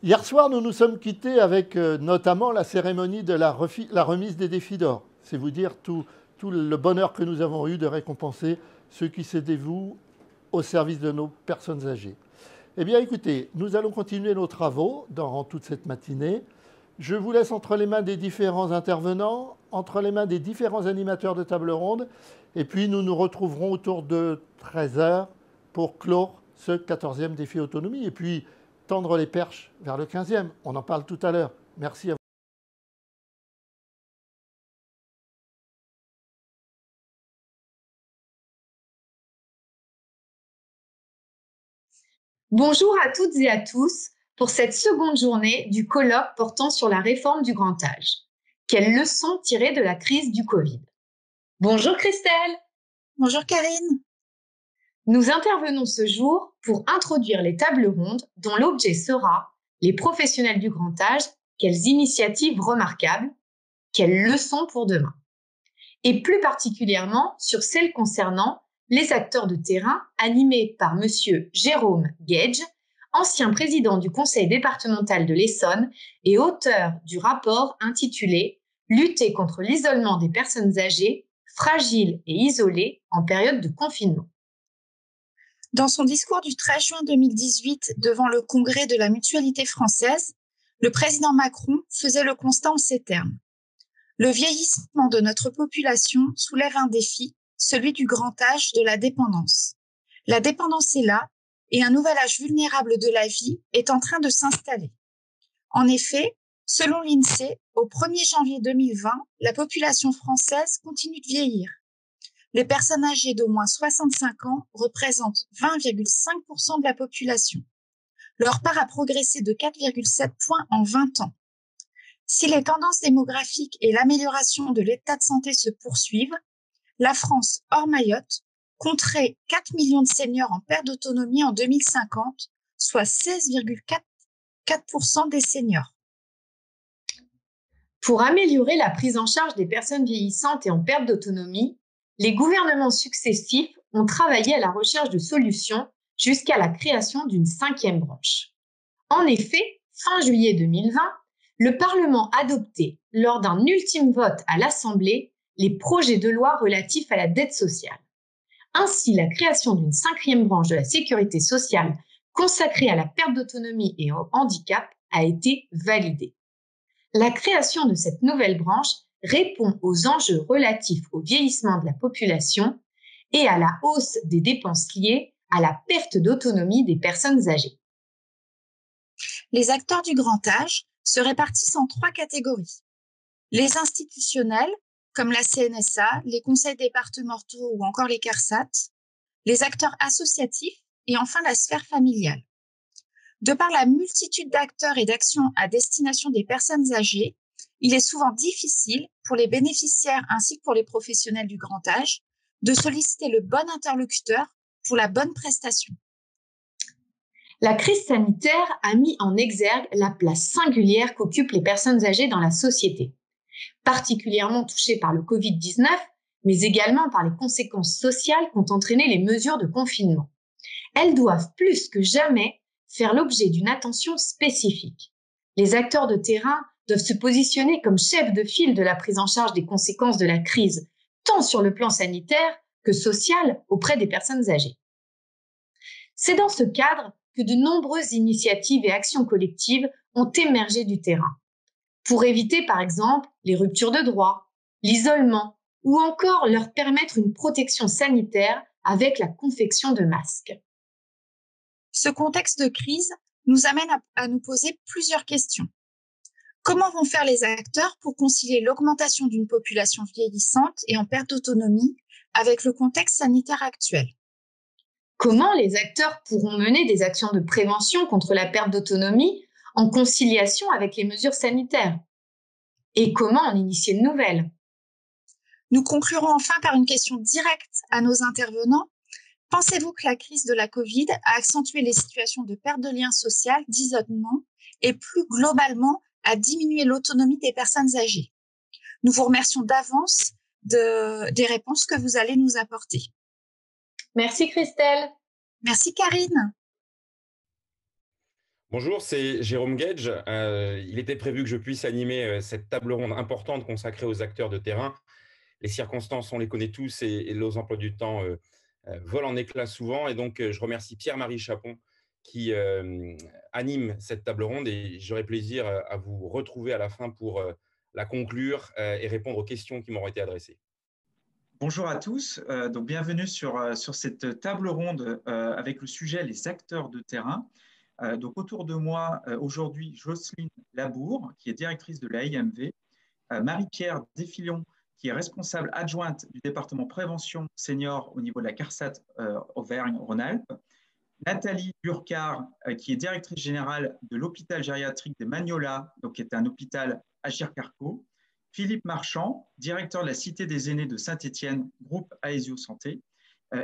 Hier soir, nous nous sommes quittés avec notamment la cérémonie de la remise des défis d'or. C'est vous dire tout le bonheur que nous avons eu de récompenser ceux qui se dévouent au service de nos personnes âgées. Eh bien, écoutez, nous allons continuer nos travaux durant toute cette matinée. Je vous laisse entre les mains des différents intervenants, entre les mains des différents animateurs de table ronde, et puis nous nous retrouverons autour de 13 heures pour clore ce 14e défi autonomie, et puis tendre les perches vers le 15e. On en parle tout à l'heure. Merci à vous. Bonjour à toutes et à tous pour cette seconde journée du colloque portant sur la réforme du grand âge. Quelles leçons tirer de la crise du Covid? Bonjour Christelle. Bonjour Karine. Nous intervenons ce jour pour introduire les tables rondes dont l'objet sera les professionnels du grand âge, quelles initiatives remarquables, quelles leçons pour demain. Et plus particulièrement sur celles concernant les acteurs de terrain animés par Monsieur Jérôme Gage, ancien président du conseil départemental de l'Essonne et auteur du rapport intitulé « Lutter contre l'isolement des personnes âgées, fragiles et isolées en période de confinement ». Dans son discours du 13 juin 2018 devant le congrès de la Mutualité française, le président Macron faisait le constat en ces termes. Le vieillissement de notre population soulève un défi, celui du grand âge de la dépendance. La dépendance est là et un nouvel âge vulnérable de la vie est en train de s'installer. En effet, selon l'INSEE, au 1er janvier 2020, la population française continue de vieillir. Les personnes âgées d'au moins 65 ans représentent 20,5% de la population. Leur part a progressé de 4,7 points en 20 ans. Si les tendances démographiques et l'amélioration de l'état de santé se poursuivent, la France, hors Mayotte, compterait 4 millions de seniors en perte d'autonomie en 2050, soit 16,4% des seniors. Pour améliorer la prise en charge des personnes vieillissantes et en perte d'autonomie, les gouvernements successifs ont travaillé à la recherche de solutions jusqu'à la création d'une 5e branche. En effet, fin juillet 2020, le Parlement adoptait, lors d'un ultime vote à l'Assemblée, les projets de loi relatifs à la dette sociale. Ainsi, la création d'une 5e branche de la sécurité sociale consacrée à la perte d'autonomie et au handicap a été validée. La création de cette nouvelle branche répond aux enjeux relatifs au vieillissement de la population et à la hausse des dépenses liées à la perte d'autonomie des personnes âgées. Les acteurs du grand âge se répartissent en 3 catégories. Les institutionnels, comme la CNSA, les conseils départementaux ou encore les CARSAT, les acteurs associatifs et enfin la sphère familiale. De par la multitude d'acteurs et d'actions à destination des personnes âgées, il est souvent difficile pour les bénéficiaires ainsi que pour les professionnels du grand âge de solliciter le bon interlocuteur pour la bonne prestation. La crise sanitaire a mis en exergue la place singulière qu'occupent les personnes âgées dans la société, particulièrement touchées par le Covid-19, mais également par les conséquences sociales qu'ont entraîné les mesures de confinement. Elles doivent plus que jamais faire l'objet d'une attention spécifique. Les acteurs de terrain doivent se positionner comme chefs de file de la prise en charge des conséquences de la crise, tant sur le plan sanitaire que social auprès des personnes âgées. C'est dans ce cadre que de nombreuses initiatives et actions collectives ont émergé du terrain, pour éviter par exemple les ruptures de droits, l'isolement ou encore leur permettre une protection sanitaire avec la confection de masques. Ce contexte de crise nous amène à nous poser plusieurs questions. Comment vont faire les acteurs pour concilier l'augmentation d'une population vieillissante et en perte d'autonomie avec le contexte sanitaire actuel? Comment les acteurs pourront mener des actions de prévention contre la perte d'autonomie en conciliation avec les mesures sanitaires? Et comment en initier de nouvelles? Nous conclurons enfin par une question directe à nos intervenants. Pensez-vous que la crise de la Covid a accentué les situations de perte de lien social, d'isolement et plus globalement a diminué l'autonomie des personnes âgées? Nous vous remercions d'avance des réponses que vous allez nous apporter. Merci Christelle. Merci Karine. Bonjour, c'est Jérôme Gage. Il était prévu que je puisse animer cette table ronde importante consacrée aux acteurs de terrain. Les circonstances, on les connaît tous et nos emplois du temps volent en éclats souvent. Et donc, je remercie Pierre-Marie Chapon qui anime cette table ronde et j'aurai plaisir à vous retrouver à la fin pour la conclure et répondre aux questions qui m'auront été adressées. Bonjour à tous, donc bienvenue sur cette table ronde avec le sujet les acteurs de terrain. Donc autour de moi aujourd'hui Jocelyne Labour qui est directrice de la IMV, Marie-Pierre Desfillons qui est responsable adjointe du département prévention senior au niveau de la CARSAT Auvergne-Rhône-Alpes, Nathalie Burcard qui est directrice générale de l'hôpital gériatrique des Magnolas, donc qui est un hôpital Agirc-Arrco, Philippe Marchand, directeur de la Cité des aînés de Saint-Étienne, groupe Aesio Santé,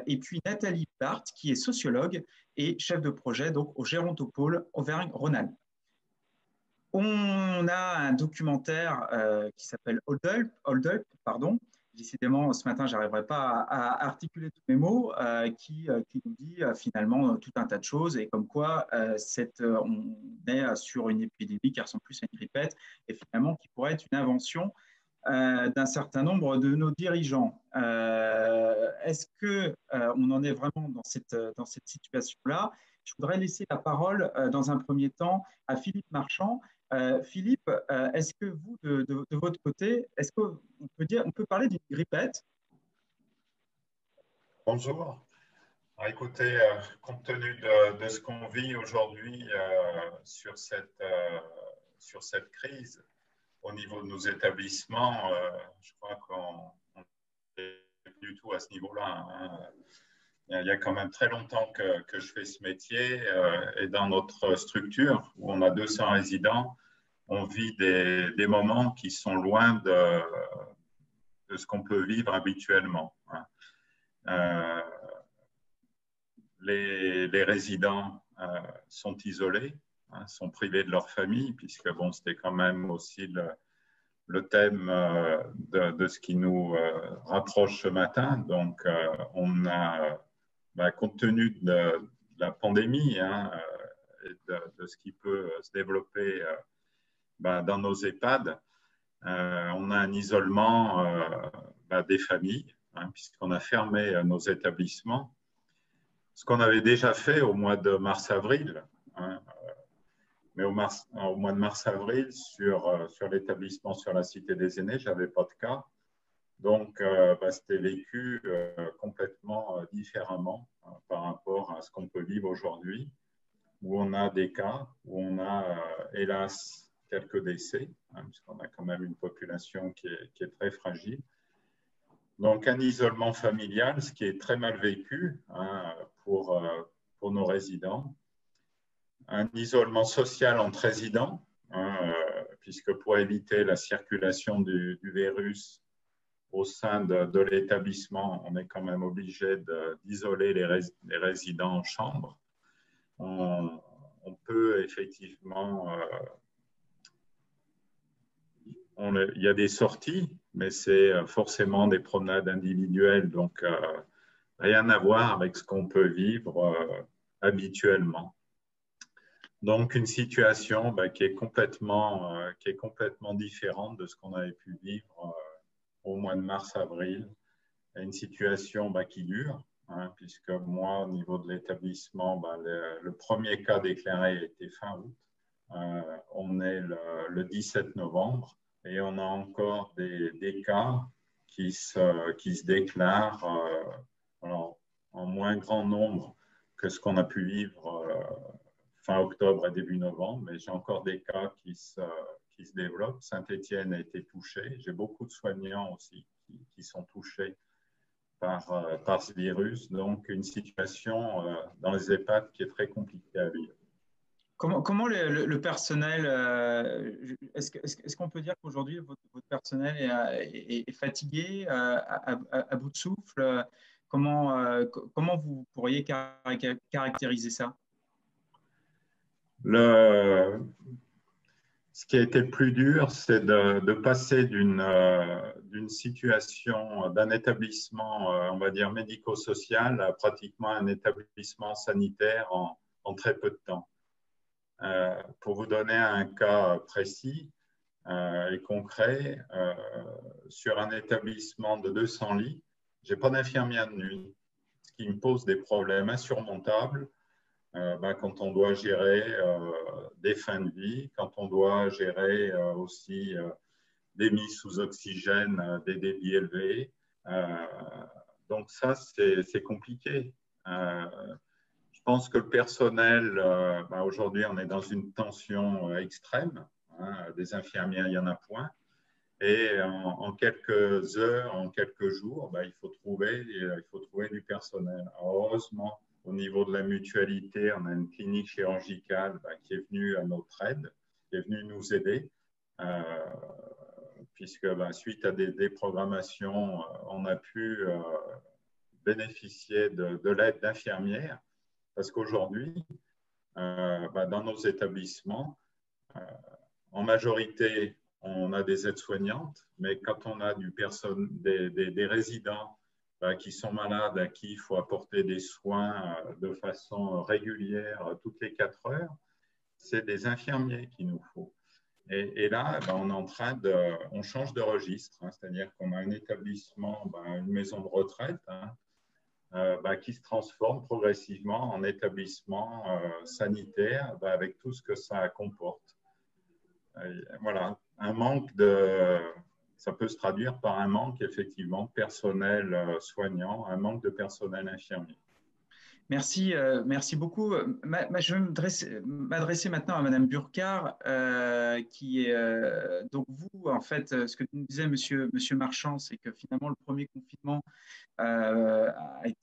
et puis Nathalie Barthes, qui est sociologue et chef de projet donc, au Gérontopôle Auvergne-Rhône-Alpes. On a un documentaire qui s'appelle Hold Up, pardon. Décidément, ce matin, je n'arriverai pas à articuler tous mes mots, qui nous dit finalement tout un tas de choses et comme quoi on est sur une épidémie qui ressemble plus à une grippette et finalement qui pourrait être une invention d'un certain nombre de nos dirigeants. Est-ce qu'on en est vraiment dans cette situation-là? Je voudrais laisser la parole dans un premier temps à Philippe Marchand. Philippe, est-ce que vous, de votre côté, est-ce qu'on peut parler d'une grippette? Bonjour. Écoutez, compte tenu de ce qu'on vit aujourd'hui sur cette crise, au niveau de nos établissements, je crois qu'on n'est plus du tout à ce niveau-là. Hein. Il y a quand même très longtemps que je fais ce métier et dans notre structure où on a 200 résidents, on vit des moments qui sont loin de ce qu'on peut vivre habituellement. Hein. Les résidents sont isolés, hein, sont privés de leur famille, puisque bon, c'était quand même aussi le thème de ce qui nous rapproche ce matin. Donc, on a, compte tenu de la pandémie hein, et de ce qui peut se développer dans nos EHPAD, on a un isolement des familles, hein, puisqu'on a fermé nos établissements. Ce qu'on avait déjà fait au mois de mars-avril, hein, mais au mois de mars-avril, sur l'établissement sur la Cité des aînés, je n'avais pas de cas. Donc, c'était vécu complètement différemment par rapport à ce qu'on peut vivre aujourd'hui, où on a des cas, où on a, hélas, quelques décès, hein, puisqu'on a quand même une population qui est très fragile. Donc, un isolement familial, ce qui est très mal vécu hein, pour nos résidents. Un isolement social entre résidents, hein, puisque pour éviter la circulation du virus au sein de l'établissement, on est quand même obligé d'isoler les résidents en chambre. On peut effectivement... il y a des sorties, mais c'est forcément des promenades individuelles, donc rien à voir avec ce qu'on peut vivre habituellement. Donc, une situation qui est complètement différente de ce qu'on avait pu vivre au mois de mars-avril. Une situation qui dure, hein, puisque moi, au niveau de l'établissement, le premier cas déclaré était fin août. On est le 17 novembre. Et on a encore des cas qui se déclarent en moins grand nombre que ce qu'on a pu vivre fin octobre et début novembre. Mais j'ai encore des cas qui se développent. Saint-Étienne a été touché. J'ai beaucoup de soignants aussi qui sont touchés par ce virus. Donc, une situation dans les EHPAD qui est très compliquée à vivre. Comment le personnel, est-ce qu'on peut dire qu'aujourd'hui votre personnel est fatigué, à bout de souffle? Comment vous pourriez caractériser ça? Ce qui a été le plus dur, c'est de passer d'une situation d'un établissement, on va dire médico-social, à pratiquement un établissement sanitaire en très peu de temps. Pour vous donner un cas précis et concret, sur un établissement de 200 lits, je n'ai pas d'infirmière de nuit, ce qui me pose des problèmes insurmontables quand on doit gérer des fins de vie, quand on doit gérer aussi des mises sous oxygène, des débits élevés. Donc ça, c'est compliqué. Je pense que le personnel, aujourd'hui, on est dans une tension extrême. Des infirmières, il n'y en a point. Et en quelques heures, en quelques jours, il faut trouver du personnel. Alors, heureusement, au niveau de la mutualité, on a une clinique chirurgicale qui est venue à notre aide, qui est venue nous aider, puisque suite à des déprogrammations, on a pu bénéficier de l'aide d'infirmières, parce qu'aujourd'hui, dans nos établissements, en majorité, on a des aides-soignantes, mais quand on a des résidents qui sont malades, à qui il faut apporter des soins de façon régulière toutes les 4 heures, c'est des infirmiers qu'il nous faut. Et là, on est en train on change de registre, c'est-à-dire qu'on a un établissement, une maison de retraite, qui se transforme progressivement en établissement sanitaire avec tout ce que ça comporte. Voilà, ça peut se traduire par un manque effectivement de personnel soignant, un manque de personnel infirmier. Merci, merci beaucoup. Je vais m'adresser maintenant à Madame Burkard, qui est donc vous, en fait, ce que nous disait Monsieur Marchand, c'est que finalement le premier confinement, il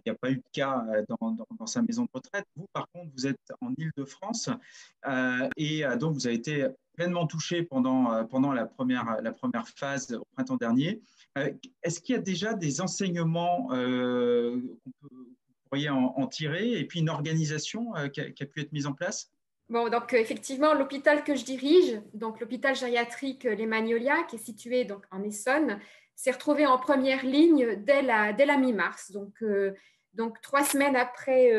n'y a pas eu de cas dans sa maison de retraite. Vous, par contre, vous êtes en Île-de-France et donc vous avez été pleinement touché pendant la première phase au printemps dernier. Est-ce qu'il y a déjà des enseignements qu'on pourriez en tirer, et puis une organisation qui a pu être mise en place? Bon, donc effectivement, l'hôpital que je dirige, donc l'hôpital gériatrique Les Magnolias, qui est situé donc en Essonne, s'est retrouvé en première ligne dès la mi-mars, donc 3 semaines après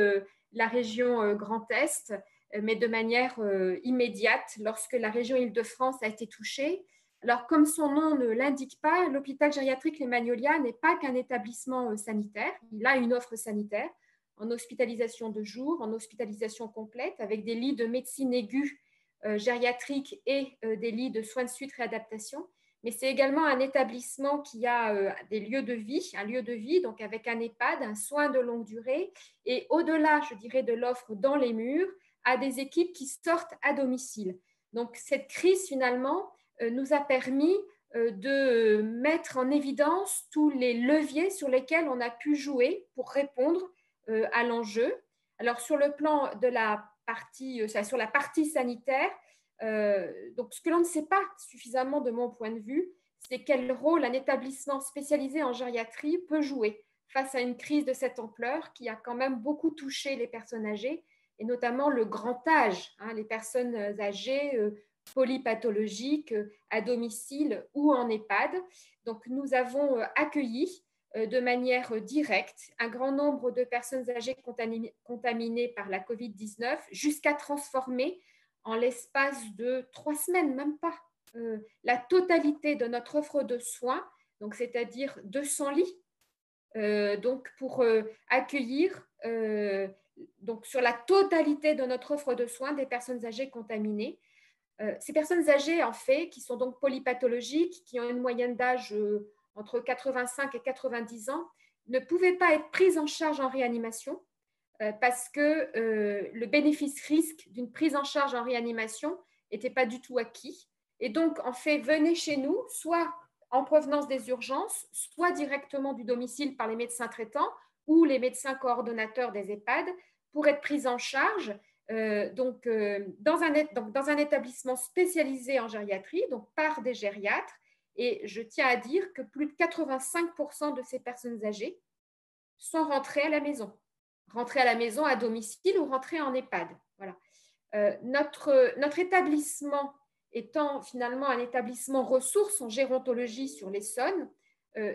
la région Grand Est, mais de manière immédiate lorsque la région Île-de-France a été touchée. Alors, comme son nom ne l'indique pas, l'hôpital gériatrique Les Magnolias n'est pas qu'un établissement sanitaire, il a une offre sanitaire en hospitalisation de jour, en hospitalisation complète, avec des lits de médecine aiguë gériatrique et des lits de soins de suite réadaptation. Mais c'est également un établissement qui a des lieux de vie, un lieu de vie, donc avec un EHPAD, un soin de longue durée, et au-delà, je dirais, de l'offre dans les murs, à des équipes qui sortent à domicile. Donc, cette crise, finalement, nous a permis de mettre en évidence tous les leviers sur lesquels on a pu jouer pour répondre à l'enjeu. Alors, sur le plan de sur la partie sanitaire, donc ce que l'on ne sait pas suffisamment de mon point de vue, c'est quel rôle un établissement spécialisé en gériatrie peut jouer face à une crise de cette ampleur qui a quand même beaucoup touché les personnes âgées, et notamment le grand âge, les personnes âgées polypathologiques à domicile ou en EHPAD. Donc, nous avons accueilli de manière directe un grand nombre de personnes âgées contaminées par la COVID-19 jusqu'à transformer en l'espace de 3 semaines, même pas, la totalité de notre offre de soins, donc c'est-à-dire 200 lits, donc pour accueillir donc sur la totalité de notre offre de soins des personnes âgées contaminées. Ces personnes âgées, en fait, qui sont donc polypathologiques, qui ont une moyenne d'âge entre 85 et 90 ans, ne pouvaient pas être prises en charge en réanimation parce que le bénéfice-risque d'une prise en charge en réanimation n'était pas du tout acquis. Et donc, en fait, venaient chez nous, soit en provenance des urgences, soit directement du domicile par les médecins traitants ou les médecins coordonnateurs des EHPAD pour être pris en charge dans un établissement spécialisé en gériatrie, donc par des gériatres. Et je tiens à dire que plus de 85% de ces personnes âgées sont rentrées à la maison à domicile ou rentrées en EHPAD. Voilà. Notre établissement étant finalement un établissement ressources en gérontologie sur l'Essonne,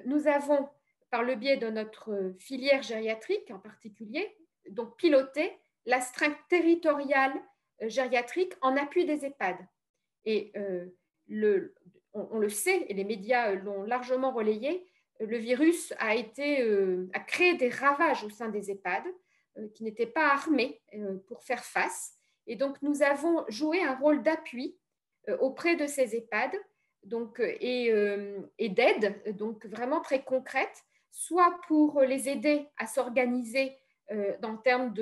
nous avons, par le biais de notre filière gériatrique en particulier, donc piloté l'astreinte territoriale gériatriques en appui des EHPAD. Et on le sait, et les médias l'ont largement relayé, le virus a créé des ravages au sein des EHPAD qui n'étaient pas armés pour faire face. Et donc, nous avons joué un rôle d'appui auprès de ces EHPAD donc, et d'aide, donc vraiment très concrète, soit pour les aider à s'organiser en termes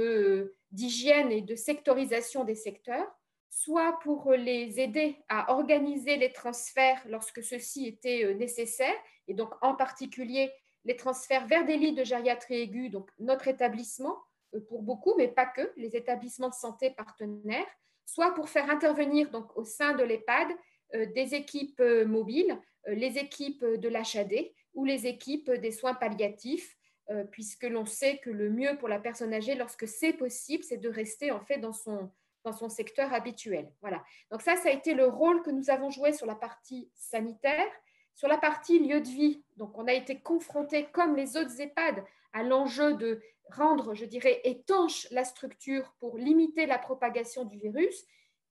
d'hygiène et de sectorisation des secteurs, soit pour les aider à organiser les transferts lorsque ceux-ci étaient nécessaires, et donc en particulier les transferts vers des lits de gériatrie aiguë, donc notre établissement pour beaucoup, mais pas que, les établissements de santé partenaires, soit pour faire intervenir donc, au sein de l'EHPAD des équipes mobiles, les équipes de l'HAD ou les équipes des soins palliatifs, puisque l'on sait que le mieux pour la personne âgée, lorsque c'est possible, c'est de rester en fait dans son secteur habituel. Voilà. Donc ça a été le rôle que nous avons joué sur la partie sanitaire. Sur la partie lieu de vie, donc on a été confronté, comme les autres EHPAD, à l'enjeu de rendre, je dirais, étanche la structure pour limiter la propagation du virus,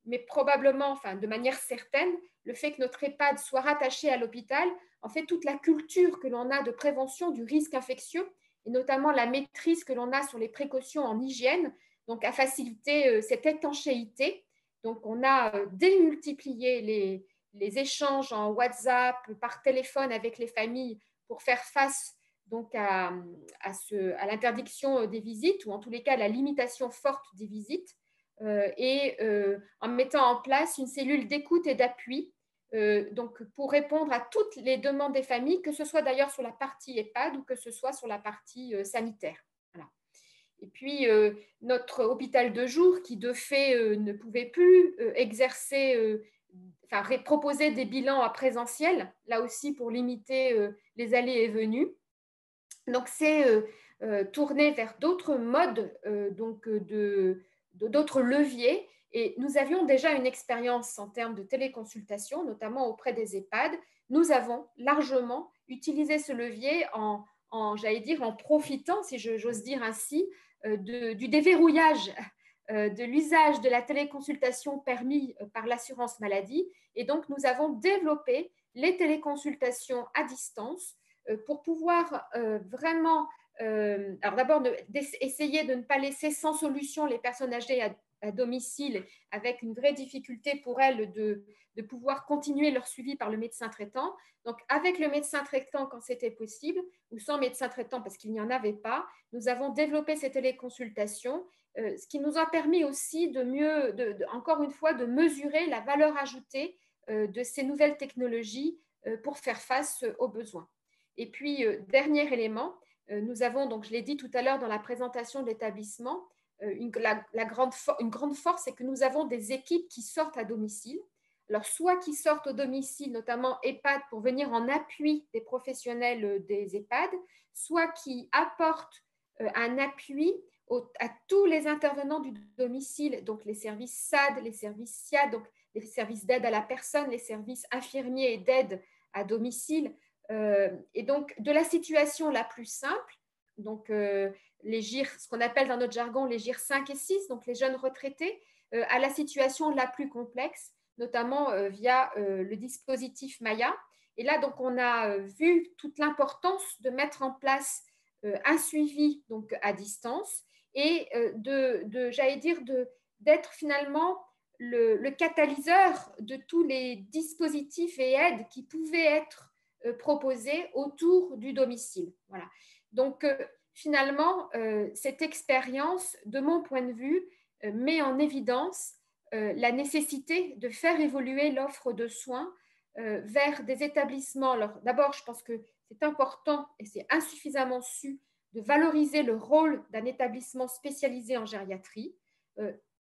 mais probablement, enfin de manière certaine, le fait que notre EHPAD soit rattaché à l'hôpital, en fait, toute la culture que l'on a de prévention du risque infectieux, et notamment la maîtrise que l'on a sur les précautions en hygiène, donc a facilité cette étanchéité. Donc on a démultiplié les échanges en WhatsApp, par téléphone avec les familles pour faire face donc à l'interdiction des visites, ou en tous les cas à la limitation forte des visites, en mettant en place une cellule d'écoute et d'appui donc pour répondre à toutes les demandes des familles, que ce soit d'ailleurs sur la partie EHPAD ou que ce soit sur la partie sanitaire. Voilà. Et puis, notre hôpital de jour, qui de fait ne pouvait plus exercer, proposer des bilans à présentiel, là aussi pour limiter les allées et venues. Donc, c'est tourné vers d'autres modes, d'autres leviers. Et nous avions déjà une expérience en termes de téléconsultation, notamment auprès des EHPAD. Nous avons largement utilisé ce levier j'allais dire, en profitant, si j'ose dire ainsi, du déverrouillage de l'usage de la téléconsultation permis par l'assurance maladie. Et donc, nous avons développé les téléconsultations à distance pour pouvoir vraiment, alors d'abord, essayer de ne pas laisser sans solution les personnes âgées à domicile, avec une vraie difficulté pour elles de pouvoir continuer leur suivi par le médecin traitant. Donc, avec le médecin traitant quand c'était possible, ou sans médecin traitant parce qu'il n'y en avait pas, nous avons développé ces téléconsultations, ce qui nous a permis aussi encore une fois, de mesurer la valeur ajoutée de ces nouvelles technologies pour faire face aux besoins. Et puis, dernier élément, nous avons, donc je l'ai dit tout à l'heure dans la présentation de l'établissement, une grande force, c'est que nous avons des équipes qui sortent à domicile. Alors, soit qui sortent au domicile, notamment EHPAD, pour venir en appui des professionnels des EHPAD, soit qui apportent un appui à tous les intervenants du domicile, donc les services SAD, les services SIAD, donc les services d'aide à la personne, les services infirmiers et d'aide à domicile. Et donc, de la situation la plus simple, donc les GIR, ce qu'on appelle dans notre jargon les GIR 5 et 6, donc les jeunes retraités, à la situation la plus complexe, notamment via le dispositif Maya. Et là, donc, on a vu toute l'importance de mettre en place un suivi donc, à distance et j'allais dire, d'être finalement le catalyseur de tous les dispositifs et aides qui pouvaient être proposés autour du domicile. Voilà. Donc, finalement, cette expérience, de mon point de vue, met en évidence la nécessité de faire évoluer l'offre de soins vers des établissements. Alors, d'abord, je pense que c'est important et c'est insuffisamment su de valoriser le rôle d'un établissement spécialisé en gériatrie,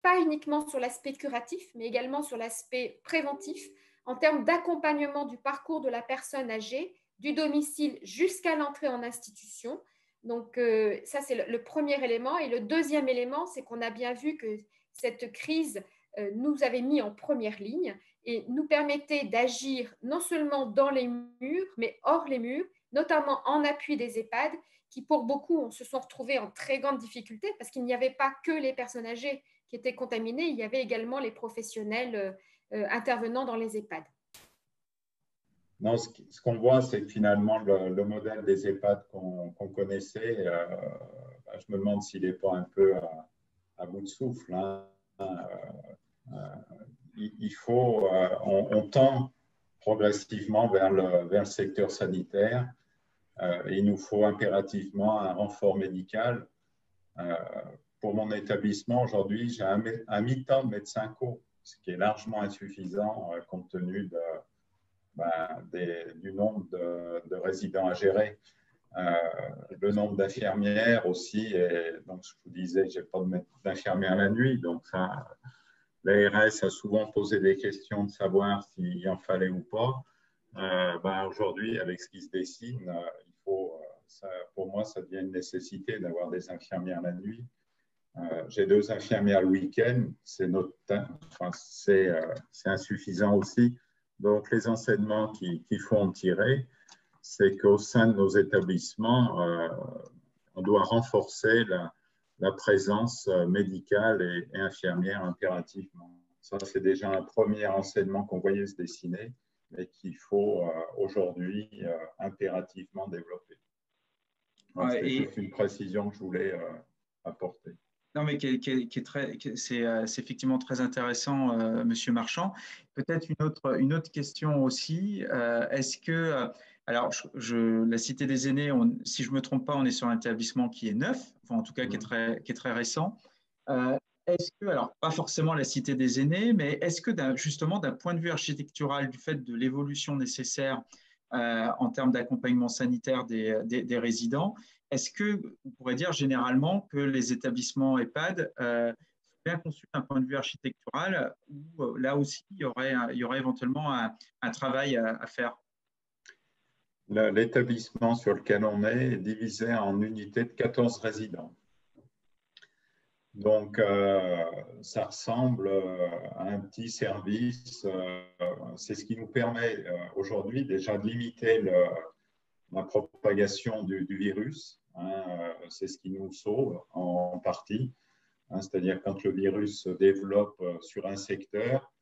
pas uniquement sur l'aspect curatif, mais également sur l'aspect préventif, en termes d'accompagnement du parcours de la personne âgée, du domicile jusqu'à l'entrée en institution. Donc, ça, c'est le premier élément. Et le deuxième élément, c'est qu'on a bien vu que cette crise nous avait mis en première ligne et nous permettait d'agir non seulement dans les murs, mais hors les murs, notamment en appui des EHPAD, qui pour beaucoup se sont retrouvés en très grande difficulté parce qu'il n'y avait pas que les personnes âgées, étaient contaminés. Il y avait également les professionnels intervenant dans les EHPAD. Non, ce qu'on voit, c'est que finalement, le modèle des EHPAD qu'on connaissait, je me demande s'il n'est pas un peu à bout de souffle. Hein. On tend progressivement vers le secteur sanitaire. Et il nous faut impérativement un renfort médical. Pour mon établissement, aujourd'hui, j'ai un mi-temps de médecin co, ce qui est largement insuffisant compte tenu du nombre de résidents à gérer. Le nombre d'infirmières aussi. Et donc, je vous disais, je n'ai pas d'infirmières la nuit. Donc, l'ARS a souvent posé des questions de savoir s'il en fallait ou pas. Aujourd'hui, avec ce qui se dessine, pour moi, ça devient une nécessité d'avoir des infirmières la nuit. J'ai 2 infirmières le week-end, c'est insuffisant aussi. Donc, les enseignements qu'il faut en tirer, c'est qu'au sein de nos établissements, on doit renforcer la présence médicale et infirmière impérativement. Ça, c'est déjà un premier enseignement qu'on voyait se dessiner, mais qu'il faut aujourd'hui impérativement développer. C'est juste une précision que je voulais apporter. Non, mais c'est effectivement très intéressant, Monsieur Marchand. Peut-être une autre question aussi. Est-ce que, alors, la Cité des Aînés, si je ne me trompe pas, on est sur un établissement qui est neuf, enfin, en tout cas qui est très récent. Est-ce que, alors, pas forcément la Cité des Aînés, mais est-ce que justement, d'un point de vue architectural, du fait de l'évolution nécessaire en termes d'accompagnement sanitaire des résidents, est-ce qu'on pourrait dire généralement que les établissements EHPAD sont bien conçus d'un point de vue architectural, ou là aussi, il y aurait éventuellement un travail à faire? L'établissement sur lequel on est divisé en unités de 14 résidents. Donc, ça ressemble à un petit service. C'est ce qui nous permet aujourd'hui déjà de limiter la propagation du virus. C'est ce qui nous sauve en partie. C'est-à-dire quand le virus se développe sur un secteur,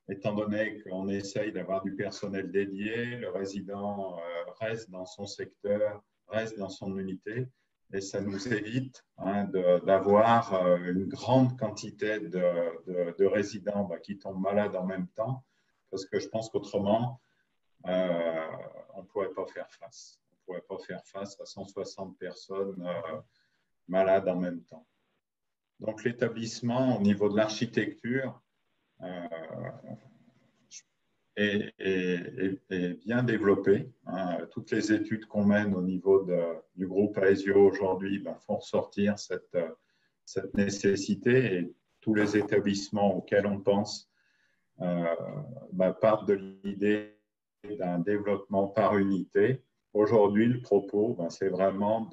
étant donné qu'on essaye d'avoir du personnel dédié, le résident reste dans son secteur, reste dans son unité, et ça nous évite d'avoir une grande quantité de résidents qui tombent malades en même temps, parce que je pense qu'autrement, on ne pourrait pas faire face. On ne pourrait pas faire face à 160 personnes malades en même temps. Donc l'établissement, au niveau de l'architecture, est bien développé. Toutes les études qu'on mène au niveau du groupe AESIO aujourd'hui font ressortir cette nécessité, et tous les établissements auxquels on pense partent de l'idée d'un développement par unité. Aujourd'hui, le propos, c'est vraiment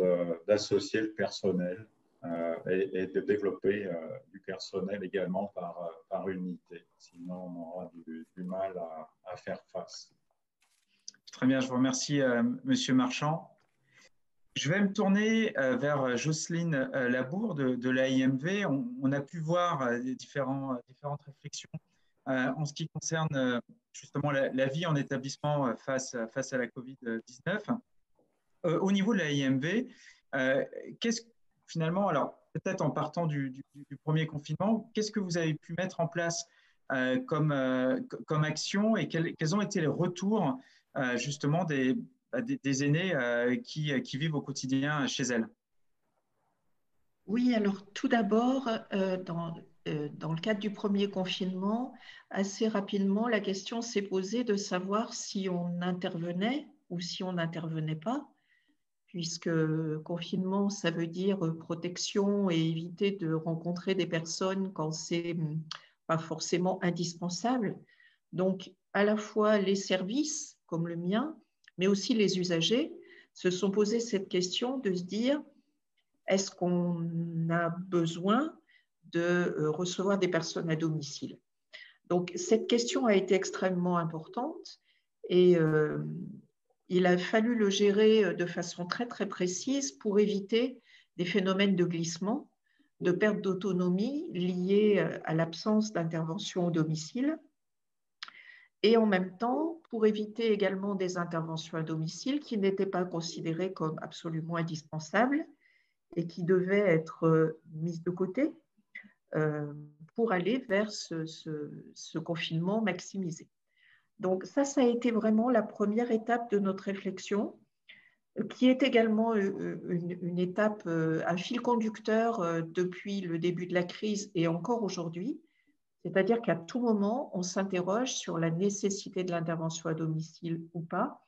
d'associer le personnel et de développer du personnel également par unité. Sinon, on aura du mal à faire face. Très bien, je vous remercie, Monsieur Marchand. Je vais me tourner vers Jocelyne Labour de l'AIMV. On a pu voir différentes réflexions en ce qui concerne justement la vie en établissement face à la Covid-19. Au niveau de l'AIMV, finalement, alors peut-être en partant du premier confinement, qu'est-ce que vous avez pu mettre en place comme action, et quels ont été les retours justement des aînés qui vivent au quotidien chez elles? Oui, alors tout d'abord, dans le cadre du premier confinement, assez rapidement, la question s'est posée de savoir si on intervenait ou si on n'intervenait pas, puisque confinement, ça veut dire protection et éviter de rencontrer des personnes quand c'est pas forcément indispensable. Donc, à la fois les services, comme le mien, mais aussi les usagers, se sont posés cette question de se dire, est-ce qu'on a besoin de recevoir des personnes à domicile? Donc, cette question a été extrêmement importante, et il a fallu le gérer de façon très, très précise pour éviter des phénomènes de glissement. de perte d'autonomie liée à l'absence d'intervention au domicile. Et en même temps, pour éviter également des interventions à domicile qui n'étaient pas considérées comme absolument indispensables et qui devaient être mises de côté pour aller vers ce confinement maximisé. Donc ça a été vraiment la première étape de notre réflexion, qui est également une étape, un fil conducteur depuis le début de la crise et encore aujourd'hui. C'est-à-dire qu'à tout moment, on s'interroge sur la nécessité de l'intervention à domicile ou pas,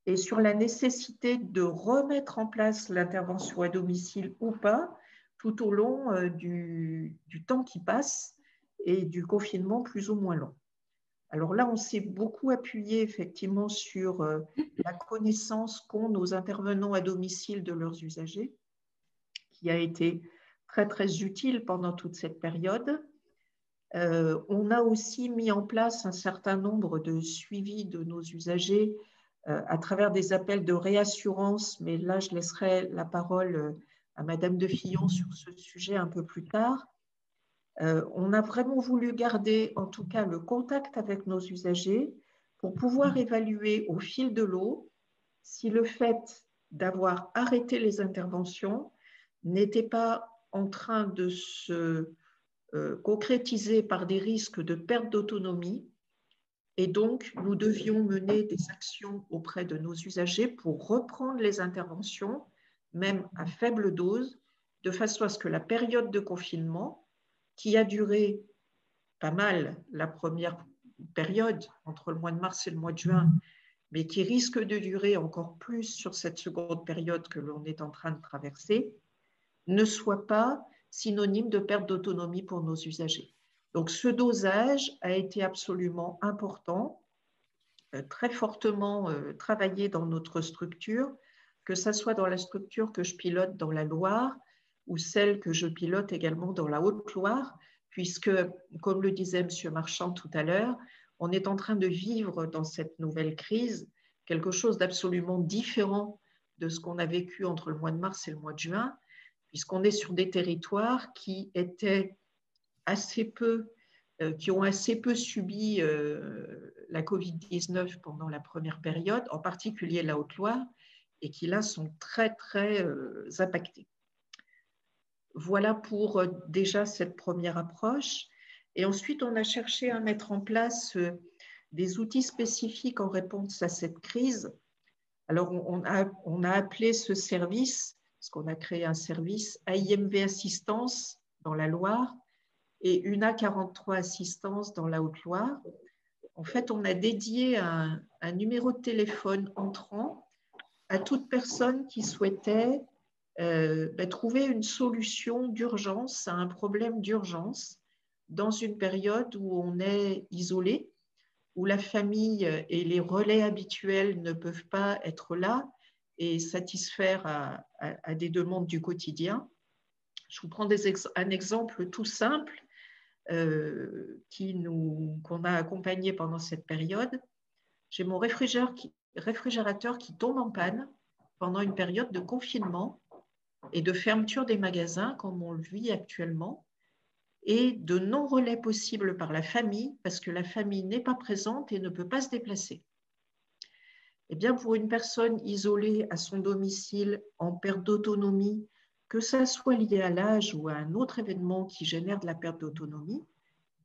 et sur la nécessité de remettre en place l'intervention à domicile ou pas, tout au long du temps qui passe et du confinement plus ou moins long. Alors là, on s'est beaucoup appuyé effectivement sur la connaissance qu'ont nos intervenants à domicile de leurs usagers, qui a été très, très utile pendant toute cette période. On a aussi mis en place un certain nombre de suivis de nos usagers à travers des appels de réassurance, mais là, je laisserai la parole à Madame de Fillon sur ce sujet un peu plus tard. On a vraiment voulu garder, en tout cas, le contact avec nos usagers pour pouvoir évaluer au fil de l'eau si le fait d'avoir arrêté les interventions n'était pas en train de se concrétiser par des risques de perte d'autonomie. Et donc, nous devions mener des actions auprès de nos usagers pour reprendre les interventions, même à faible dose, de façon à ce que la période de confinement, qui a duré pas mal la première période, entre le mois de mars et le mois de juin, mais qui risque de durer encore plus sur cette seconde période que l'on est en train de traverser, ne soit pas synonyme de perte d'autonomie pour nos usagers. Donc ce dosage a été absolument important, très fortement travaillé dans notre structure, que ce soit dans la structure que je pilote dans la Loire ou celle que je pilote également dans la Haute-Loire, puisque, comme le disait M. Marchand tout à l'heure, on est en train de vivre dans cette nouvelle crise quelque chose d'absolument différent de ce qu'on a vécu entre le mois de mars et le mois de juin, puisqu'on est sur des territoires qui étaient assez peu, qui ont assez peu subi la Covid-19 pendant la première période, en particulier la Haute-Loire, et qui là sont très, très impactés. Voilà pour déjà cette première approche. Et ensuite, on a cherché à mettre en place des outils spécifiques en réponse à cette crise. Alors, on a appelé ce service, parce qu'on a créé un service AIMV Assistance dans la Loire et UNA 43 Assistance dans la Haute-Loire. En fait, on a dédié un numéro de téléphone entrant à toute personne qui souhaitait trouver une solution d'urgence à un problème d'urgence dans une période où on est isolé, où la famille et les relais habituels ne peuvent pas être là et satisfaire à des demandes du quotidien. Je vous prends un exemple tout simple qu'on a accompagné pendant cette période. J'ai mon réfrigérateur qui tombe en panne pendant une période de confinement et de fermeture des magasins, comme on le vit actuellement, et de non-relais possible par la famille, parce que la famille n'est pas présente et ne peut pas se déplacer. Eh bien, pour une personne isolée à son domicile, en perte d'autonomie, que ça soit lié à l'âge ou à un autre événement qui génère de la perte d'autonomie,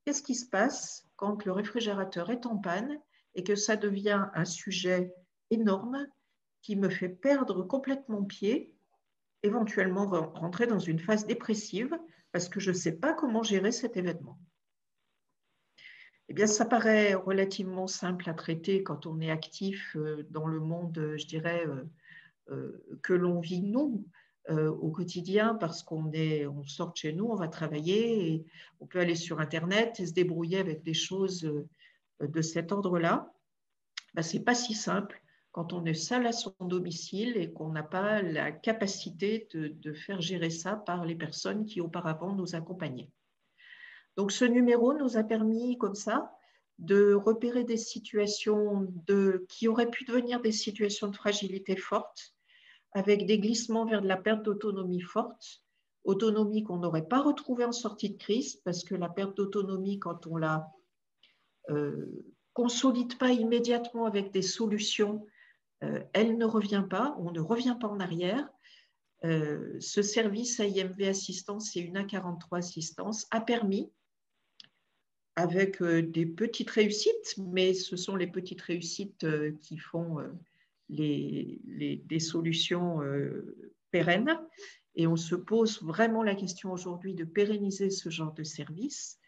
qu'est-ce qui se passe quand le réfrigérateur est en panne et que ça devient un sujet énorme qui me fait perdre complètement pied, éventuellement rentrer dans une phase dépressive parce que je ne sais pas comment gérer cet événement. Eh bien, ça paraît relativement simple à traiter quand on est actif dans le monde, je dirais, que l'on vit nous au quotidien, parce qu'on sort de chez nous, on va travailler, et on peut aller sur Internet et se débrouiller avec des choses de cet ordre-là. Ben, ce n'est pas si simple quand on est seul à son domicile et qu'on n'a pas la capacité de faire gérer ça par les personnes qui auparavant nous accompagnaient. Donc ce numéro nous a permis comme ça de repérer des situations qui auraient pu devenir des situations de fragilité forte, avec des glissements vers de la perte d'autonomie forte, autonomie qu'on n'aurait pas retrouvée en sortie de crise, parce que la perte d'autonomie, quand on la consolide pas immédiatement avec des solutions, elle ne revient pas, on ne revient pas en arrière. Ce service AIMV Assistance et UNA43 Assistance a permis, avec des petites réussites, mais ce sont les petites réussites qui font des solutions pérennes. Et on se pose vraiment la question aujourd'hui de pérenniser ce genre de service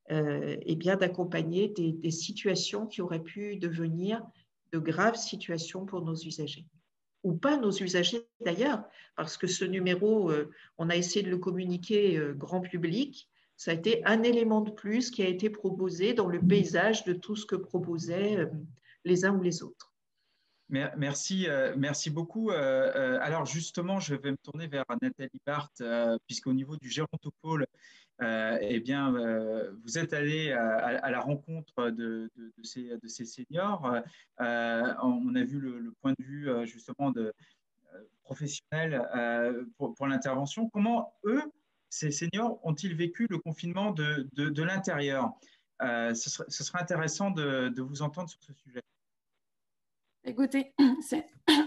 et bien d'accompagner des situations qui auraient pu devenir de graves situations pour nos usagers. Ou pas nos usagers d'ailleurs, parce que ce numéro, on a essayé de le communiquer grand public. Ça a été un élément de plus qui a été proposé dans le paysage de tout ce que proposaient les uns ou les autres. Merci, merci beaucoup. Alors justement, je vais me tourner vers Nathalie Barthes, puisqu'au niveau du Gérontopôle, eh bien, vous êtes allé à la rencontre de ces seniors. On a vu le point de vue justement professionnel pour l'intervention. Comment eux, ces seniors, ont-ils vécu le confinement de l'intérieur? Ce serait intéressant de vous entendre sur ce sujet. Écoutez,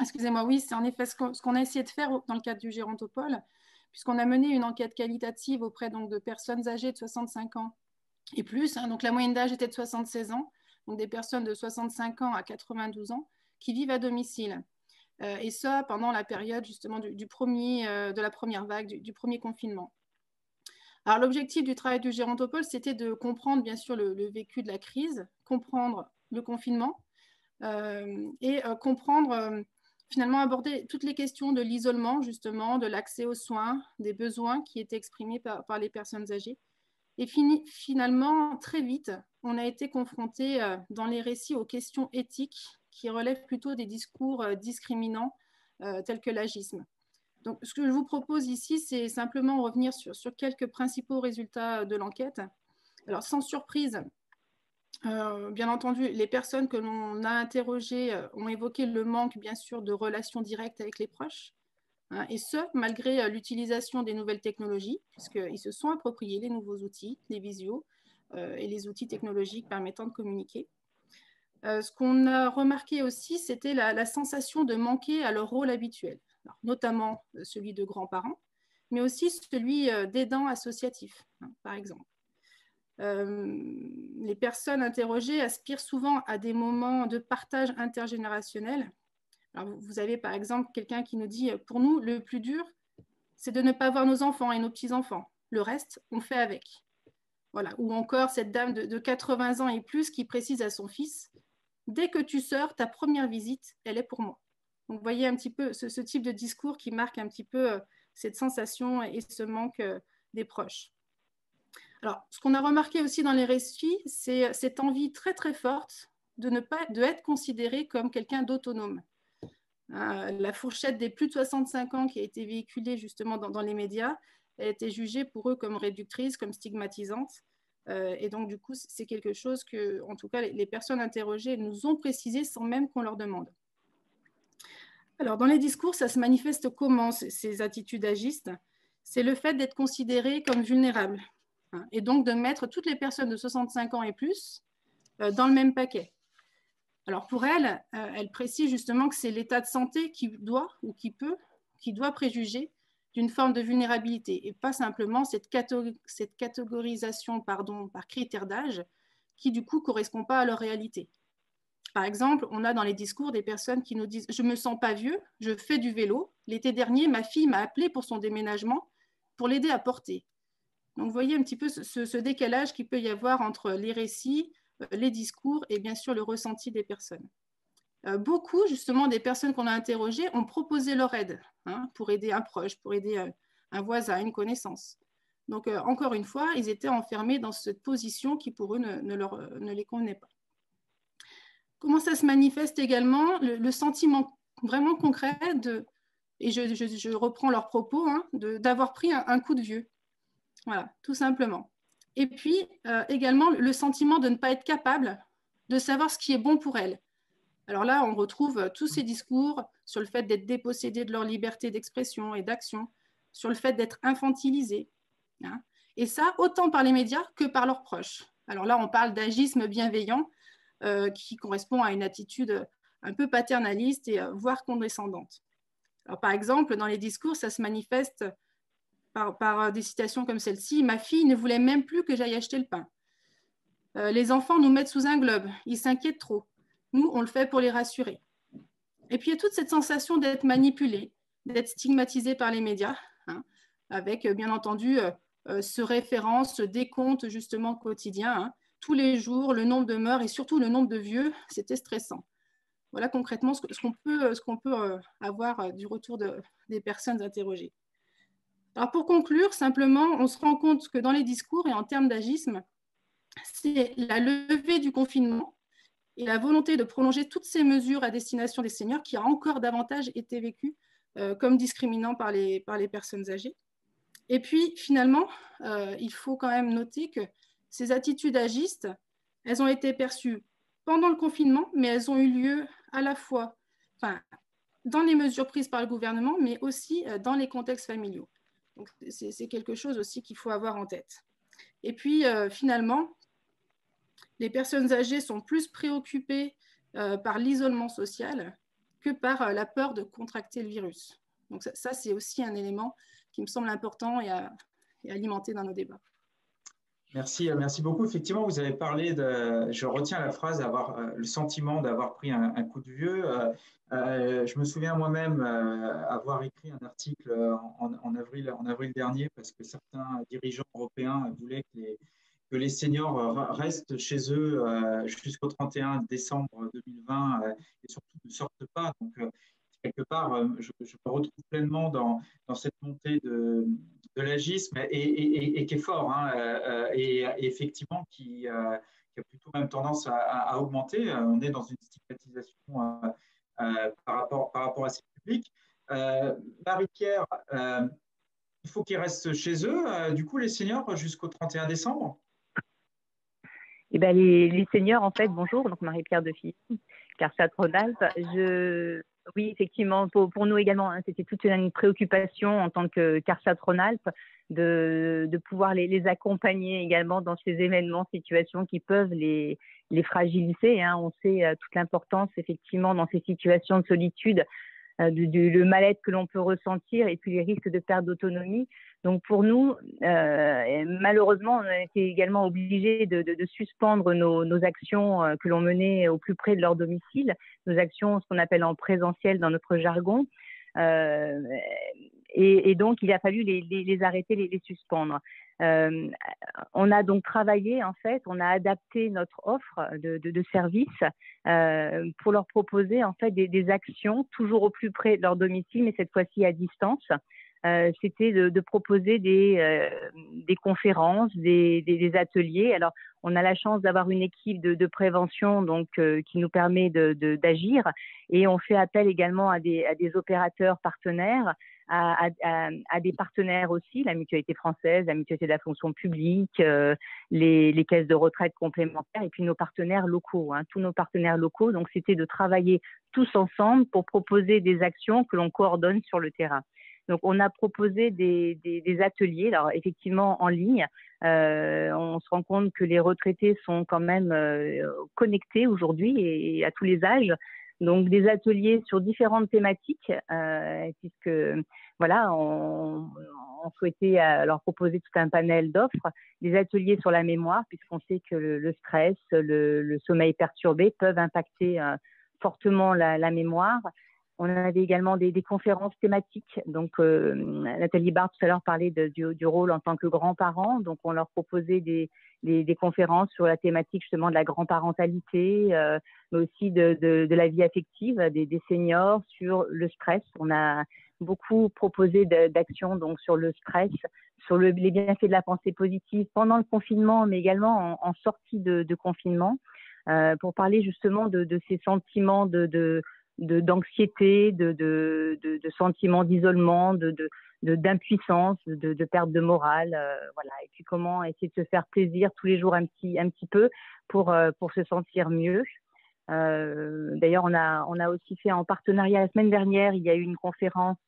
excusez-moi, oui, c'est en effet ce qu'on a essayé de faire dans le cadre du Gérontopôle, puisqu'on a mené une enquête qualitative auprès donc, de personnes âgées de 65 ans et plus. Donc la moyenne d'âge était de 76 ans, donc des personnes de 65 ans à 92 ans qui vivent à domicile. Et ça pendant la période justement de la première vague, du premier confinement. Alors l'objectif du travail du Gérontopôle, c'était de comprendre bien sûr le vécu de la crise, comprendre le confinement, et comprendre, finalement aborder toutes les questions de l'isolement, justement, de l'accès aux soins, des besoins qui étaient exprimés par les personnes âgées. Et finalement, très vite, on a été confronté dans les récits aux questions éthiques qui relèvent plutôt des discours discriminants tels que l'agisme. Donc, ce que je vous propose ici, c'est simplement revenir sur quelques principaux résultats de l'enquête. Alors, sans surprise, bien entendu, les personnes que l'on a interrogées ont évoqué le manque, bien sûr, de relations directes avec les proches, hein, et ce, malgré l'utilisation des nouvelles technologies, puisqu'ils se sont appropriés les nouveaux outils, les visios et les outils technologiques permettant de communiquer. Ce qu'on a remarqué aussi, c'était la sensation de manquer à leur rôle habituel, alors, notamment celui de grands-parents, mais aussi celui d'aidants associatifs, hein, par exemple. Les personnes interrogées aspirent souvent à des moments de partage intergénérationnel. Alors, vous avez par exemple quelqu'un qui nous dit « Pour nous, le plus dur, c'est de ne pas voir nos enfants et nos petits-enfants. Le reste, on fait avec. » Voilà. Ou encore cette dame de 80 ans et plus qui précise à son fils « Dès que tu sors, ta première visite, elle est pour moi. » Donc, vous voyez un petit peu ce type de discours qui marque un petit peu cette sensation et ce manque des proches. Alors, ce qu'on a remarqué aussi dans les récits, c'est cette envie très très forte de être considéré comme quelqu'un d'autonome. La fourchette des plus de 65 ans qui a été véhiculée justement dans les médias a été jugée pour eux comme réductrice, comme stigmatisante. Et donc, du coup, c'est quelque chose que, en tout cas, les personnes interrogées nous ont précisé sans même qu'on leur demande. Alors, dans les discours, ça se manifeste comment, ces attitudes agistes? C'est le fait d'être considéré comme vulnérable, et donc de mettre toutes les personnes de 65 ans et plus dans le même paquet. Alors pour elle, elle précise justement que c'est l'état de santé qui doit préjuger d'une forme de vulnérabilité et pas simplement cette catégorisation par critères d'âge qui du coup ne correspond pas à leur réalité. Par exemple, on a dans les discours des personnes qui nous disent « Je ne me sens pas vieux, je fais du vélo. L'été dernier, ma fille m'a appelé pour son déménagement pour l'aider à porter. » Donc, vous voyez un petit peu ce décalage qu'il peut y avoir entre les récits, les discours et bien sûr le ressenti des personnes. Beaucoup, justement, des personnes qu'on a interrogées ont proposé leur aide pour aider un proche, pour aider un voisin, une connaissance. Donc, encore une fois, ils étaient enfermés dans cette position qui, pour eux, ne les convenait pas. Comment ça se manifeste également? Le sentiment vraiment concret et je reprends leurs propos, d'avoir pris un coup de vieux. Voilà, tout simplement. Et puis, également, le sentiment de ne pas être capable de savoir ce qui est bon pour elle. Alors là, on retrouve tous ces discours sur le fait d'être dépossédés de leur liberté d'expression et d'action, sur le fait d'être infantilisés. Hein. Et ça, autant par les médias que par leurs proches. Alors là, on parle d'agisme bienveillant qui correspond à une attitude un peu paternaliste et voire condescendante. Alors, par exemple, dans les discours, ça se manifeste par des citations comme celle-ci. « Ma fille ne voulait même plus que j'aille acheter le pain. Les enfants nous mettent sous un globe. Ils s'inquiètent trop. Nous, on le fait pour les rassurer. » Et puis, il y a toute cette sensation d'être manipulé, d'être stigmatisé par les médias, hein, avec, bien entendu, ce référent, ce décompte justement quotidien. Hein. Tous les jours, le nombre de morts et surtout le nombre de vieux, c'était stressant. Voilà concrètement ce qu'on peut avoir du retour des personnes interrogées. Alors pour conclure, simplement, on se rend compte que dans les discours et en termes d'agisme, c'est la levée du confinement et la volonté de prolonger toutes ces mesures à destination des seniors qui a encore davantage été vécue comme discriminant par les personnes âgées. Et puis finalement, il faut quand même noter que ces attitudes agistes, elles ont été perçues pendant le confinement, mais elles ont eu lieu à la fois dans les mesures prises par le gouvernement, mais aussi dans les contextes familiaux. Donc, c'est quelque chose aussi qu'il faut avoir en tête. Et puis, finalement, les personnes âgées sont plus préoccupées par l'isolement social que par la peur de contracter le virus. Donc, ça c'est aussi un élément qui me semble important et à alimenter dans nos débats. Merci beaucoup. Effectivement, vous avez parlé je retiens la phrase, avoir le sentiment d'avoir pris un coup de vieux. Je me souviens moi-même avoir écrit un article en avril dernier parce que certains dirigeants européens voulaient que les seniors restent chez eux jusqu'au 31 décembre 2020 et surtout ne sortent pas. Donc, quelque part, je me retrouve pleinement dans cette montée de l'agisme et qui est fort, hein, et effectivement qui a plutôt même tendance à augmenter. On est dans une stigmatisation par rapport à ces publics. Marie-Pierre, il faut qu'ils restent chez eux, du coup, les seniors, jusqu'au 31 décembre? Eh ben, les seniors, en fait, bonjour, donc Marie-Pierre de Filly, CARSAT-Rhône-Alpes. Oui, effectivement, pour nous également, hein, c'était toute une préoccupation en tant que CARSAT-Rhône-Alpes de pouvoir les accompagner également dans ces événements, situations qui peuvent les fragiliser. Hein. On sait toute l'importance, effectivement, dans ces situations de solitude, le mal-être que l'on peut ressentir et puis les risques de perte d'autonomie. Donc pour nous, malheureusement, on a été également obligés de suspendre nos actions que l'on menait au plus près de leur domicile, nos actions, ce qu'on appelle en présentiel dans notre jargon. Et donc, il a fallu les arrêter, les suspendre. On a donc travaillé, en fait, on a adapté notre offre de services pour leur proposer, en fait, des actions toujours au plus près de leur domicile, mais cette fois-ci à distance. C'était de proposer des conférences, des ateliers. Alors, on a la chance d'avoir une équipe de prévention donc qui nous permet d'agir, et on fait appel également à des opérateurs partenaires, à des partenaires aussi, la Mutualité française, la Mutualité de la fonction publique, les caisses de retraite complémentaires, et puis nos partenaires locaux, hein, tous nos partenaires locaux. Donc, c'était de travailler tous ensemble pour proposer des actions que l'on coordonne sur le terrain. Donc, on a proposé des ateliers, alors effectivement en ligne. On se rend compte que les retraités sont quand même connectés aujourd'hui et à tous les âges. Donc, des ateliers sur différentes thématiques, puisque voilà, on souhaitait leur proposer tout un panel d'offres, des ateliers sur la mémoire, puisqu'on sait que le stress, le sommeil perturbé peuvent impacter fortement la mémoire. On avait également des conférences thématiques. Donc, Nathalie Barre, tout à l'heure, parlait du rôle en tant que grand-parent. Donc, on leur proposait des conférences sur la thématique justement de la grand-parentalité, mais aussi de la vie affective des seniors, sur le stress. On a beaucoup proposé d'actions donc sur le stress, sur les bienfaits de la pensée positive pendant le confinement, mais également en sortie de confinement, pour parler justement de ces sentiments d'anxiété, de sentiments d'isolement, d'impuissance, de perte de morale, voilà. Et puis comment essayer de se faire plaisir tous les jours un petit peu pour se sentir mieux. D'ailleurs, on a aussi fait en partenariat la semaine dernière, il y a eu une conférence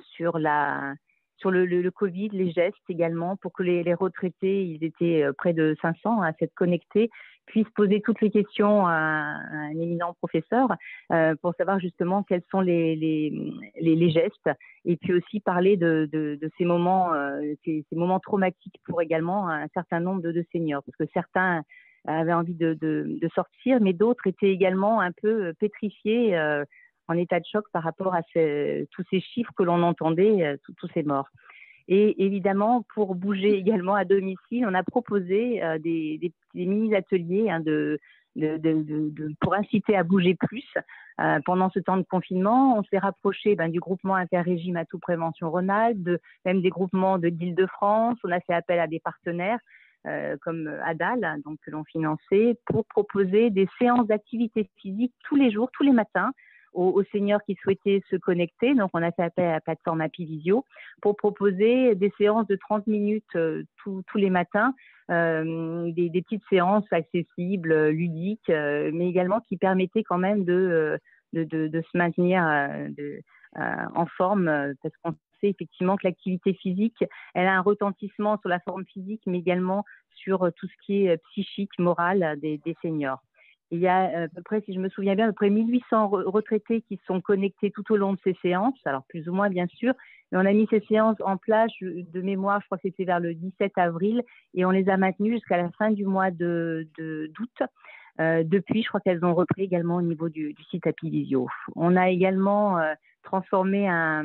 sur le Covid, les gestes également, pour que les retraités, ils étaient près de 500 à s'être connectés, puissent poser toutes les questions à un éminent professeur pour savoir justement quels sont les gestes, et puis aussi parler de ces moments traumatiques pour également un certain nombre de seniors, parce que certains avaient envie de sortir, mais d'autres étaient également un peu pétrifiés en état de choc par rapport à tous ces chiffres que l'on entendait, tous ces morts. Et évidemment, pour bouger également à domicile, on a proposé des mini-ateliers pour inciter à bouger plus. Pendant ce temps de confinement, on s'est rapproché du groupement interrégime Atout Prévention Rhône-Alpes, même des groupements de l'Île-de-France. On a fait appel à des partenaires comme ADAL, donc, que l'on finançait, pour proposer des séances d'activité physique tous les jours, tous les matins, aux seniors qui souhaitaient se connecter. Donc, on a fait appel à la plateforme Apivisio pour proposer des séances de 30 minutes tous les matins, des petites séances accessibles, ludiques, mais également qui permettaient quand même de se maintenir en forme, parce qu'on sait effectivement que l'activité physique, elle a un retentissement sur la forme physique, mais également sur tout ce qui est psychique, moral des seniors. Il y a à peu près, si je me souviens bien, à peu près 1800 retraités qui sont connectés tout au long de ces séances, alors plus ou moins bien sûr, mais on a mis ces séances en place de mémoire, je crois que c'était vers le 17 avril, et on les a maintenues jusqu'à la fin du mois d'août. Depuis, je crois qu'elles ont repris également au niveau du site Apivisio. On a également transformé un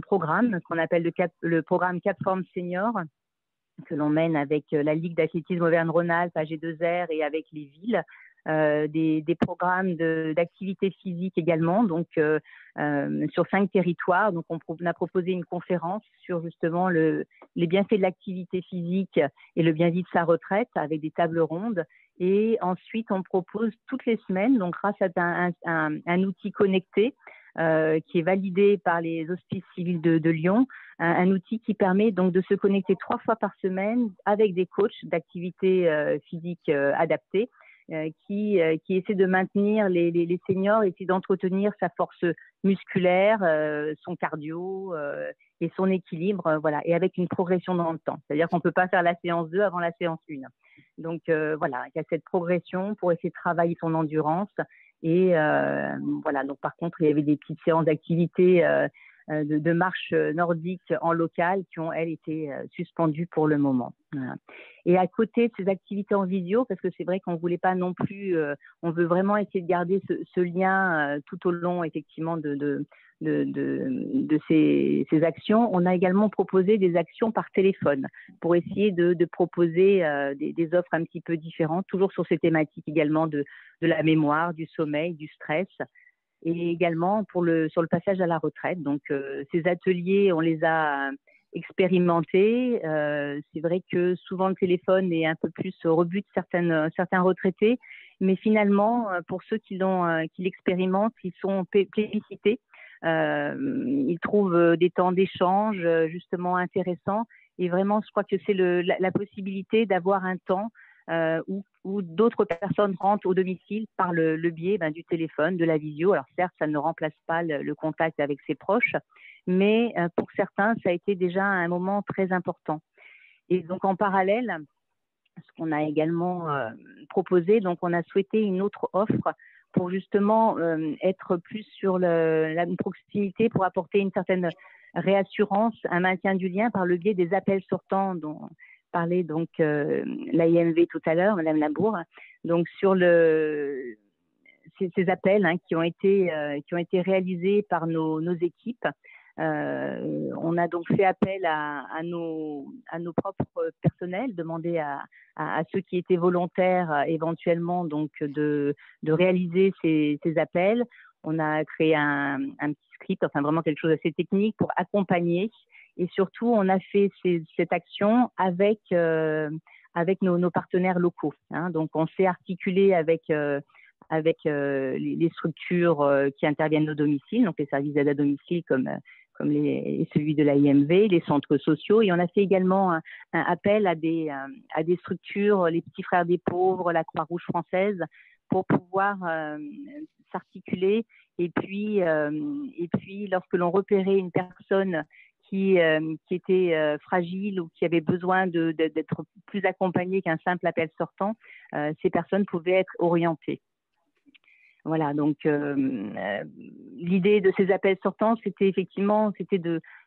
programme qu'on appelle le programme Capform Senior, que l'on mène avec la Ligue d'athlétisme Auvergne-Rhône-Alpes, AG2R, et avec les villes, des programmes d'activité physique également, donc sur 5 territoires. Donc on a proposé une conférence sur justement les bienfaits de l'activité physique et le bien-vivre de sa retraite, avec des tables rondes. Et ensuite, on propose toutes les semaines, donc grâce à un outil connecté, qui est validé par les hospices civils de Lyon, un outil qui permet donc de se connecter 3 fois par semaine avec des coachs d'activité physique adaptée, qui essaient de maintenir les seniors, essaient d'entretenir sa force musculaire, son cardio et son équilibre, voilà, et avec une progression dans le temps. C'est-à-dire qu'on ne peut pas faire la séance 2 avant la séance 1. Donc voilà, il y a cette progression pour essayer de travailler son endurance. Et voilà, donc par contre, il y avait des petites séances d'activité de marche nordique en local qui ont, elles, été suspendues pour le moment. Voilà. Et à côté de ces activités en visio, parce que c'est vrai qu'on ne voulait pas non plus, on veut vraiment essayer de garder ce lien tout au long, effectivement, de ces actions, on a également proposé des actions par téléphone pour essayer de proposer des offres un petit peu différentes, toujours sur ces thématiques également de la mémoire, du sommeil, du stress, et également sur le passage à la retraite. Donc, ces ateliers, on les a expérimentés. C'est vrai que souvent le téléphone est un peu plus rebute certains retraités, mais finalement, pour ceux qui l'expérimentent, ils sont plébiscités. Ils trouvent des temps d'échange justement intéressants, et vraiment je crois que c'est la possibilité d'avoir un temps où d'autres personnes rentrent au domicile par le biais du téléphone, de la visio. Alors certes, ça ne remplace pas le contact avec ses proches, mais pour certains, ça a été déjà un moment très important. Et donc en parallèle, ce qu'on a également proposé, donc on a souhaité une autre offre pour justement être plus sur la proximité, pour apporter une certaine réassurance, un maintien du lien par le biais des appels sortants dont parlait donc l'AIMV tout à l'heure, Madame Labour. Donc sur ces appels qui ont été réalisés par nos équipes. On a donc fait appel à nos propres personnels, demandé à ceux qui étaient volontaires éventuellement donc de réaliser ces appels. On a créé un petit script, enfin vraiment quelque chose d'assez technique pour accompagner, et surtout on a fait cette action avec nos partenaires locaux. Donc on s'est articulé avec les structures qui interviennent au domicile, donc les services d'aide à domicile comme celui de l'AIMV, les centres sociaux, et on a fait également un appel à des structures, les Petits Frères des Pauvres, la Croix-Rouge française, pour pouvoir s'articuler. Et puis, lorsque l'on repérait une personne qui était fragile ou qui avait besoin d'être plus accompagnée qu'un simple appel sortant, ces personnes pouvaient être orientées. Voilà, donc l'idée de ces appels sortants, c'était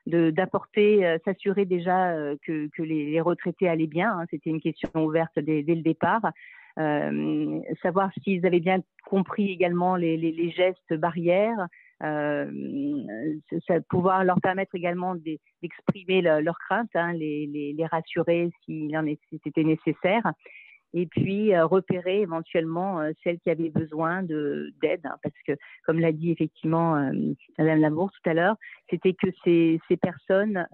d'apporter, s'assurer déjà que les retraités allaient bien. Hein, c'était une question ouverte dès le départ. Savoir s'ils avaient bien compris également les gestes barrières, pouvoir leur permettre également d'exprimer leurs craintes, hein, les rassurer si c'était nécessaire. Et puis repérer éventuellement celles qui avaient besoin d'aide, hein, parce que, comme l'a dit effectivement Madame Lamour tout à l'heure, c'était que ces personnes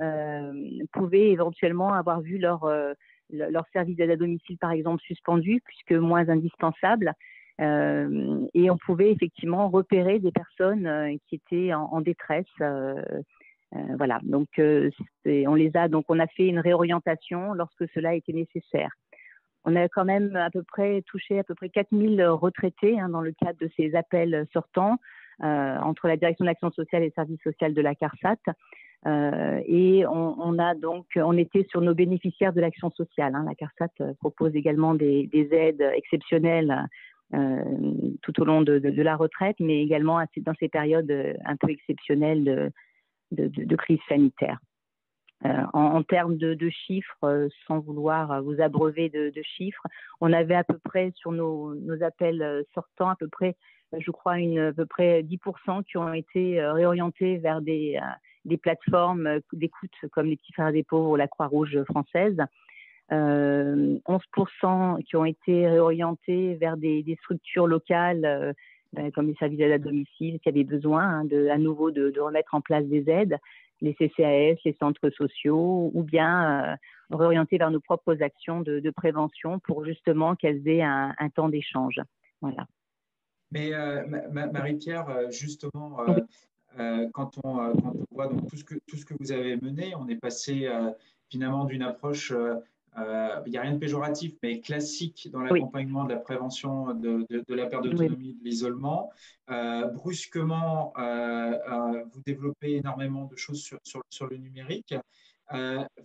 pouvaient éventuellement avoir vu leur service d'aide à domicile, par exemple, suspendu, puisque moins indispensable. Et on pouvait effectivement repérer des personnes qui étaient en détresse. Voilà, donc on a fait une réorientation lorsque cela était nécessaire. On a quand même touché à peu près 4000 retraités, hein, dans le cadre de ces appels sortants entre la direction de l'action sociale et le service social de la CARSAT. Et on était sur nos bénéficiaires de l'action sociale. Hein. La CARSAT propose également des aides exceptionnelles tout au long de la retraite, mais également dans ces périodes un peu exceptionnelles de crise sanitaire. En termes de chiffres, sans vouloir vous abreuver de chiffres, on avait à peu près sur nos appels sortants, à peu près, je crois, à peu près 10% qui ont été réorientés vers des plateformes d'écoute comme les Petits Frères des Pauvres ou la Croix-Rouge française. 11% qui ont été réorientés vers des structures locales comme les services d'aide à domicile qui avaient besoin, hein, à nouveau de remettre en place des aides, les CCAS, les centres sociaux, ou bien réorienter vers nos propres actions de prévention pour justement qu'elles aient un temps d'échange. Voilà. Mais Marie-Pierre, justement, quand on voit donc tout ce que vous avez mené, on est passé finalement d'une approche, il n'y a rien de péjoratif, mais classique dans l'accompagnement de la prévention de la perte d'autonomie, de l'isolement. Brusquement, vous développez énormément de choses sur le numérique.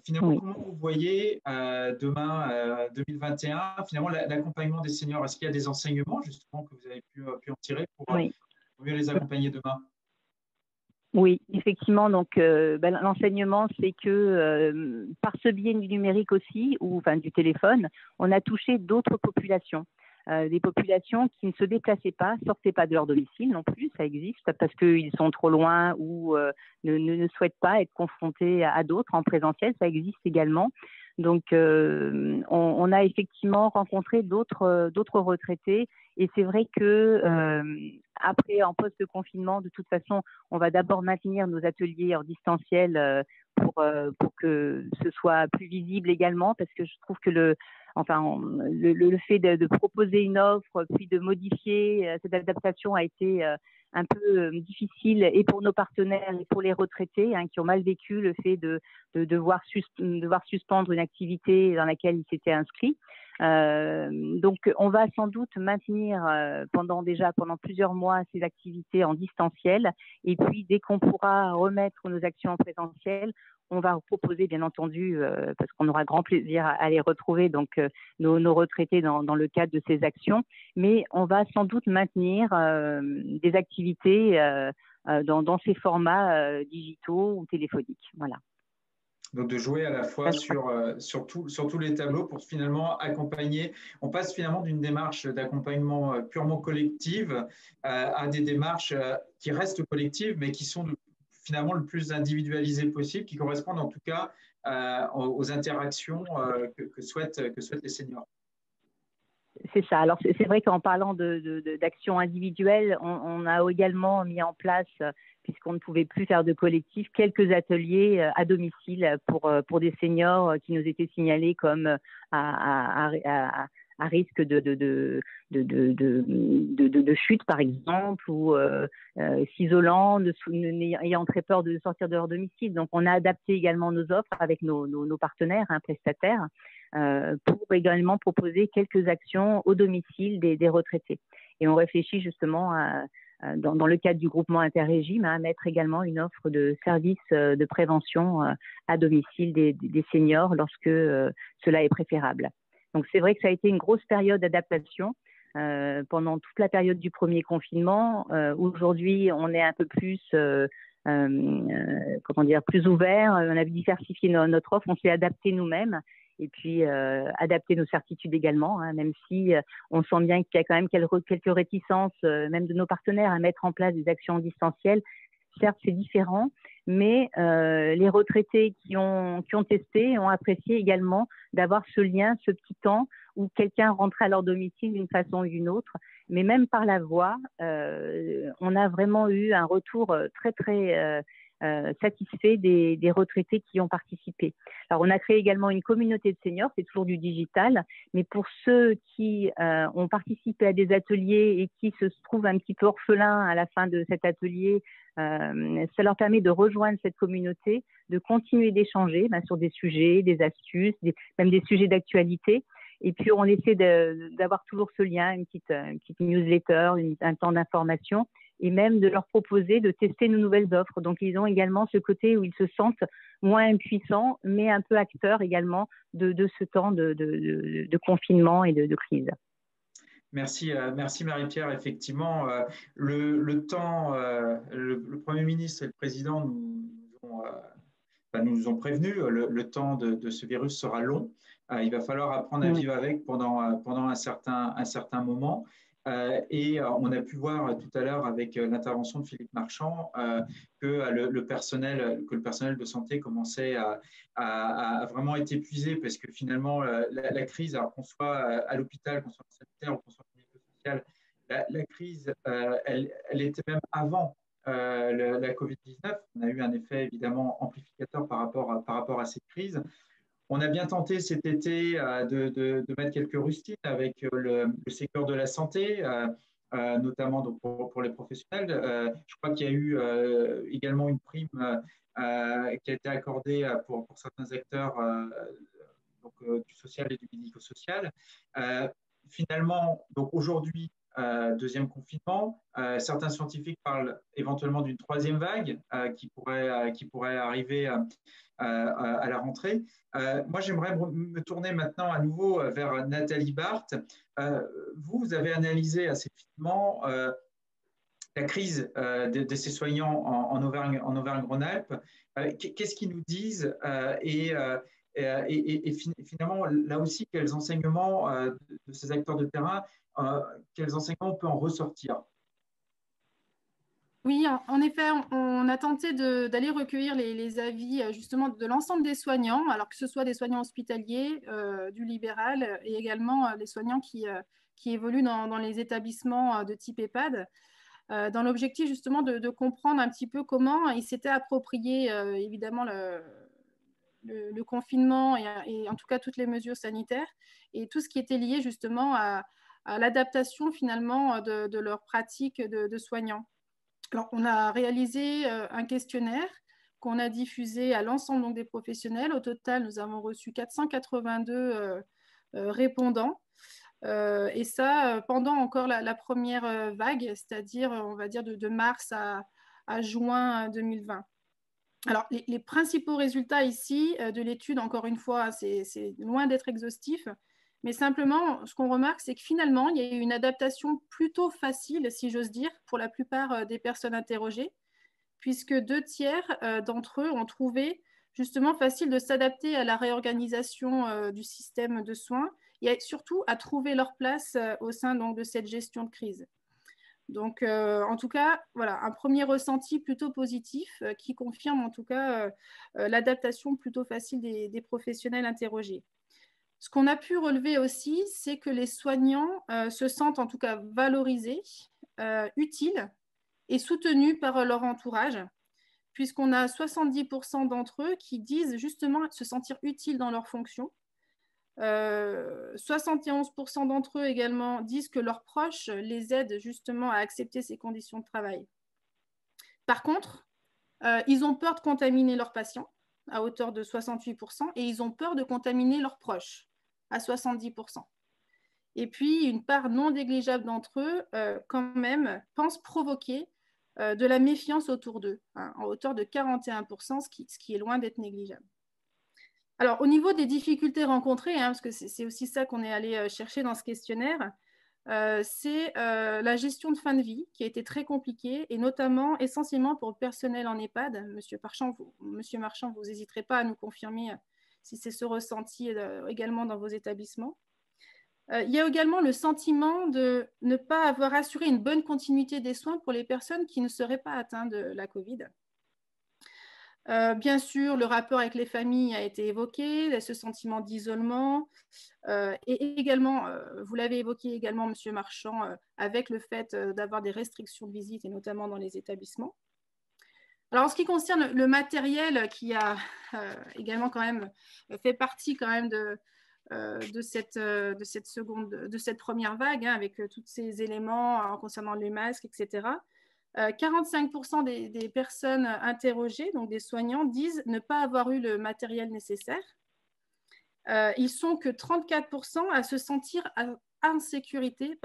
Finalement, comment vous voyez demain, 2021, finalement, l'accompagnement des seniors? Est-ce qu'il y a des enseignements justement que vous avez pu en tirer pour mieux les accompagner demain? Oui, effectivement. Donc, l'enseignement, c'est que par ce biais du numérique aussi, ou du téléphone, on a touché d'autres populations. Des populations qui ne se déplaçaient pas, sortaient pas de leur domicile non plus, ça existe, parce qu'ils sont trop loin ou ne souhaitent pas être confrontés à d'autres en présentiel, ça existe également. Donc, on a effectivement rencontré d'autres retraités, et c'est vrai que après, en post-confinement, de toute façon, on va d'abord maintenir nos ateliers en distanciel pour que ce soit plus visible également, parce que je trouve que le fait de proposer une offre, puis de modifier cette adaptation a été un peu difficile, et pour nos partenaires et pour les retraités, hein, qui ont mal vécu le fait de devoir suspendre une activité dans laquelle ils s'étaient inscrits. Donc, on va sans doute maintenir pendant plusieurs mois ces activités en distanciel, et puis dès qu'on pourra remettre nos actions en présentiel, on va proposer, bien entendu, parce qu'on aura grand plaisir à les retrouver, donc nos retraités dans le cadre de ces actions, mais on va sans doute maintenir des activités dans ces formats digitaux ou téléphoniques. Voilà. Donc, de jouer à la fois sur tous les tableaux pour finalement accompagner. On passe finalement d'une démarche d'accompagnement purement collective à des démarches qui restent collectives, mais qui sont finalement le plus individualisées possible, qui correspondent en tout cas aux interactions que souhaitent les seniors. C'est ça. Alors, c'est vrai qu'en parlant d'actions individuelles, on a également mis en place, puisqu'on ne pouvait plus faire de collectif, quelques ateliers à domicile pour des seniors qui nous étaient signalés comme à risque de chute, par exemple, ou s'isolant, ayant très peur de sortir de leur domicile. Donc, on a adapté également nos offres avec nos partenaires, prestataires, pour également proposer quelques actions au domicile des retraités. Et on réfléchit justement dans le cadre du groupement interrégime à mettre également une offre de services de prévention à domicile des seniors lorsque cela est préférable. Donc c'est vrai que ça a été une grosse période d'adaptation pendant toute la période du premier confinement. Aujourd'hui, on est un peu plus plus ouvert, on a diversifié notre offre, on s'est adapté nous-mêmes. Et puis adapter nos certitudes également, même si on sent bien qu'il y a quand même quelques réticences, même de nos partenaires, à mettre en place des actions distancielles. Certes, c'est différent, mais les retraités qui ont testé ont apprécié également d'avoir ce lien, ce petit temps où quelqu'un rentrait à leur domicile d'une façon ou d'une autre. Mais même par la voix, on a vraiment eu un retour très, très satisfait des retraités qui ont participé. Alors, on a créé également une communauté de seniors, c'est toujours du digital, mais pour ceux qui ont participé à des ateliers et qui se trouvent un petit peu orphelins à la fin de cet atelier, ça leur permet de rejoindre cette communauté, de continuer d'échanger sur des sujets, des astuces, même des sujets d'actualité. Et puis, on essaie d'avoir toujours ce lien, une petite newsletter, un temps d'information, et même de leur proposer de tester nos nouvelles offres. Donc, ils ont également ce côté où ils se sentent moins impuissants, mais un peu acteurs également de ce temps de confinement et de crise. Merci Marie-Pierre. Effectivement, le temps, le Premier ministre et le Président nous ont prévenus, le temps de ce virus sera long. Il va falloir apprendre à vivre avec pendant un certain moment. Et on a pu voir tout à l'heure avec l'intervention de Philippe Marchand que le personnel de santé commençait à vraiment être épuisé parce que finalement la crise, alors qu'on soit à l'hôpital, qu'on soit sanitaire ou qu'on soit médico-social, la crise, elle était même avant la Covid-19. On a eu un effet évidemment amplificateur par rapport à cette crise. On a bien tenté cet été de mettre quelques rustines avec le secteur de la santé, notamment donc pour les professionnels. Je crois qu'il y a eu également une prime qui a été accordée pour certains acteurs du social et du médico-social. Finalement, donc aujourd'hui, deuxième confinement, certains scientifiques parlent éventuellement d'une troisième vague qui pourrait arriver à la rentrée. Moi, j'aimerais me tourner maintenant à nouveau vers Nathalie Barthe. Vous avez analysé assez finement la crise de ces soignants en Auvergne-Rhône-Alpes. Qu'est-ce qu'ils nous disent et finalement, là aussi, quels enseignements de ces acteurs de terrain, quels enseignements on peut en ressortir? Oui, en effet, on a tenté d'aller recueillir les avis justement de l'ensemble des soignants, alors que ce soit des soignants hospitaliers, du libéral et également les soignants qui évoluent dans les établissements de type EHPAD, dans l'objectif justement de comprendre un petit peu comment ils s'étaient appropriés évidemment le confinement et en tout cas toutes les mesures sanitaires et tout ce qui était lié justement à l'adaptation finalement de leur pratique de soignants. Alors, on a réalisé un questionnaire qu'on a diffusé à l'ensemble des professionnels. Au total, nous avons reçu 482 répondants. Et ça, pendant encore la première vague, c'est-à-dire, on va dire, de mars à juin 2020. Alors, les principaux résultats ici de l'étude, encore une fois, c'est loin d'être exhaustif, mais simplement, ce qu'on remarque, c'est que finalement, il y a eu une adaptation plutôt facile, si j'ose dire, pour la plupart des personnes interrogées, puisque 2/3 d'entre eux ont trouvé justement facile de s'adapter à la réorganisation du système de soins et surtout à trouver leur place au sein donc, de cette gestion de crise. Donc, en tout cas, voilà, un premier ressenti plutôt positif qui confirme en tout cas l'adaptation plutôt facile des professionnels interrogés. Ce qu'on a pu relever aussi, c'est que les soignants se sentent en tout cas valorisés, utiles et soutenus par leur entourage, puisqu'on a 70% d'entre eux qui disent justement se sentir utiles dans leur fonction. 71% d'entre eux également disent que leurs proches les aident justement à accepter ces conditions de travail. Par contre, ils ont peur de contaminer leurs patients à hauteur de 68% et ils ont peur de contaminer leurs proches à 70%. Et puis, une part non négligeable d'entre eux, quand même, pensent provoquer de la méfiance autour d'eux, hein, en hauteur de 41%, ce qui est loin d'être négligeable. Alors, au niveau des difficultés rencontrées, hein, parce que c'est aussi ça qu'on est allé chercher dans ce questionnaire, c'est la gestion de fin de vie qui a été très compliquée, et notamment, essentiellement pour le personnel en EHPAD. Monsieur Marchand, vous n'hésiterez pas à nous confirmer si c'est ce ressenti également dans vos établissements. Il y a également le sentiment de ne pas avoir assuré une bonne continuité des soins pour les personnes qui ne seraient pas atteintes de la Covid. Bien sûr, le rapport avec les familles a été évoqué, ce sentiment d'isolement, et également, vous l'avez évoqué également, Monsieur Marchand, avec le fait d'avoir des restrictions de visite, et notamment dans les établissements. Alors, en ce qui concerne le matériel, qui a également quand même fait partie quand même de cette première vague, hein, avec tous ces éléments concernant les masques, etc. 45% des personnes interrogées, donc des soignants, disent ne pas avoir eu le matériel nécessaire. Ils sont que 34% à se sentir en sécurité,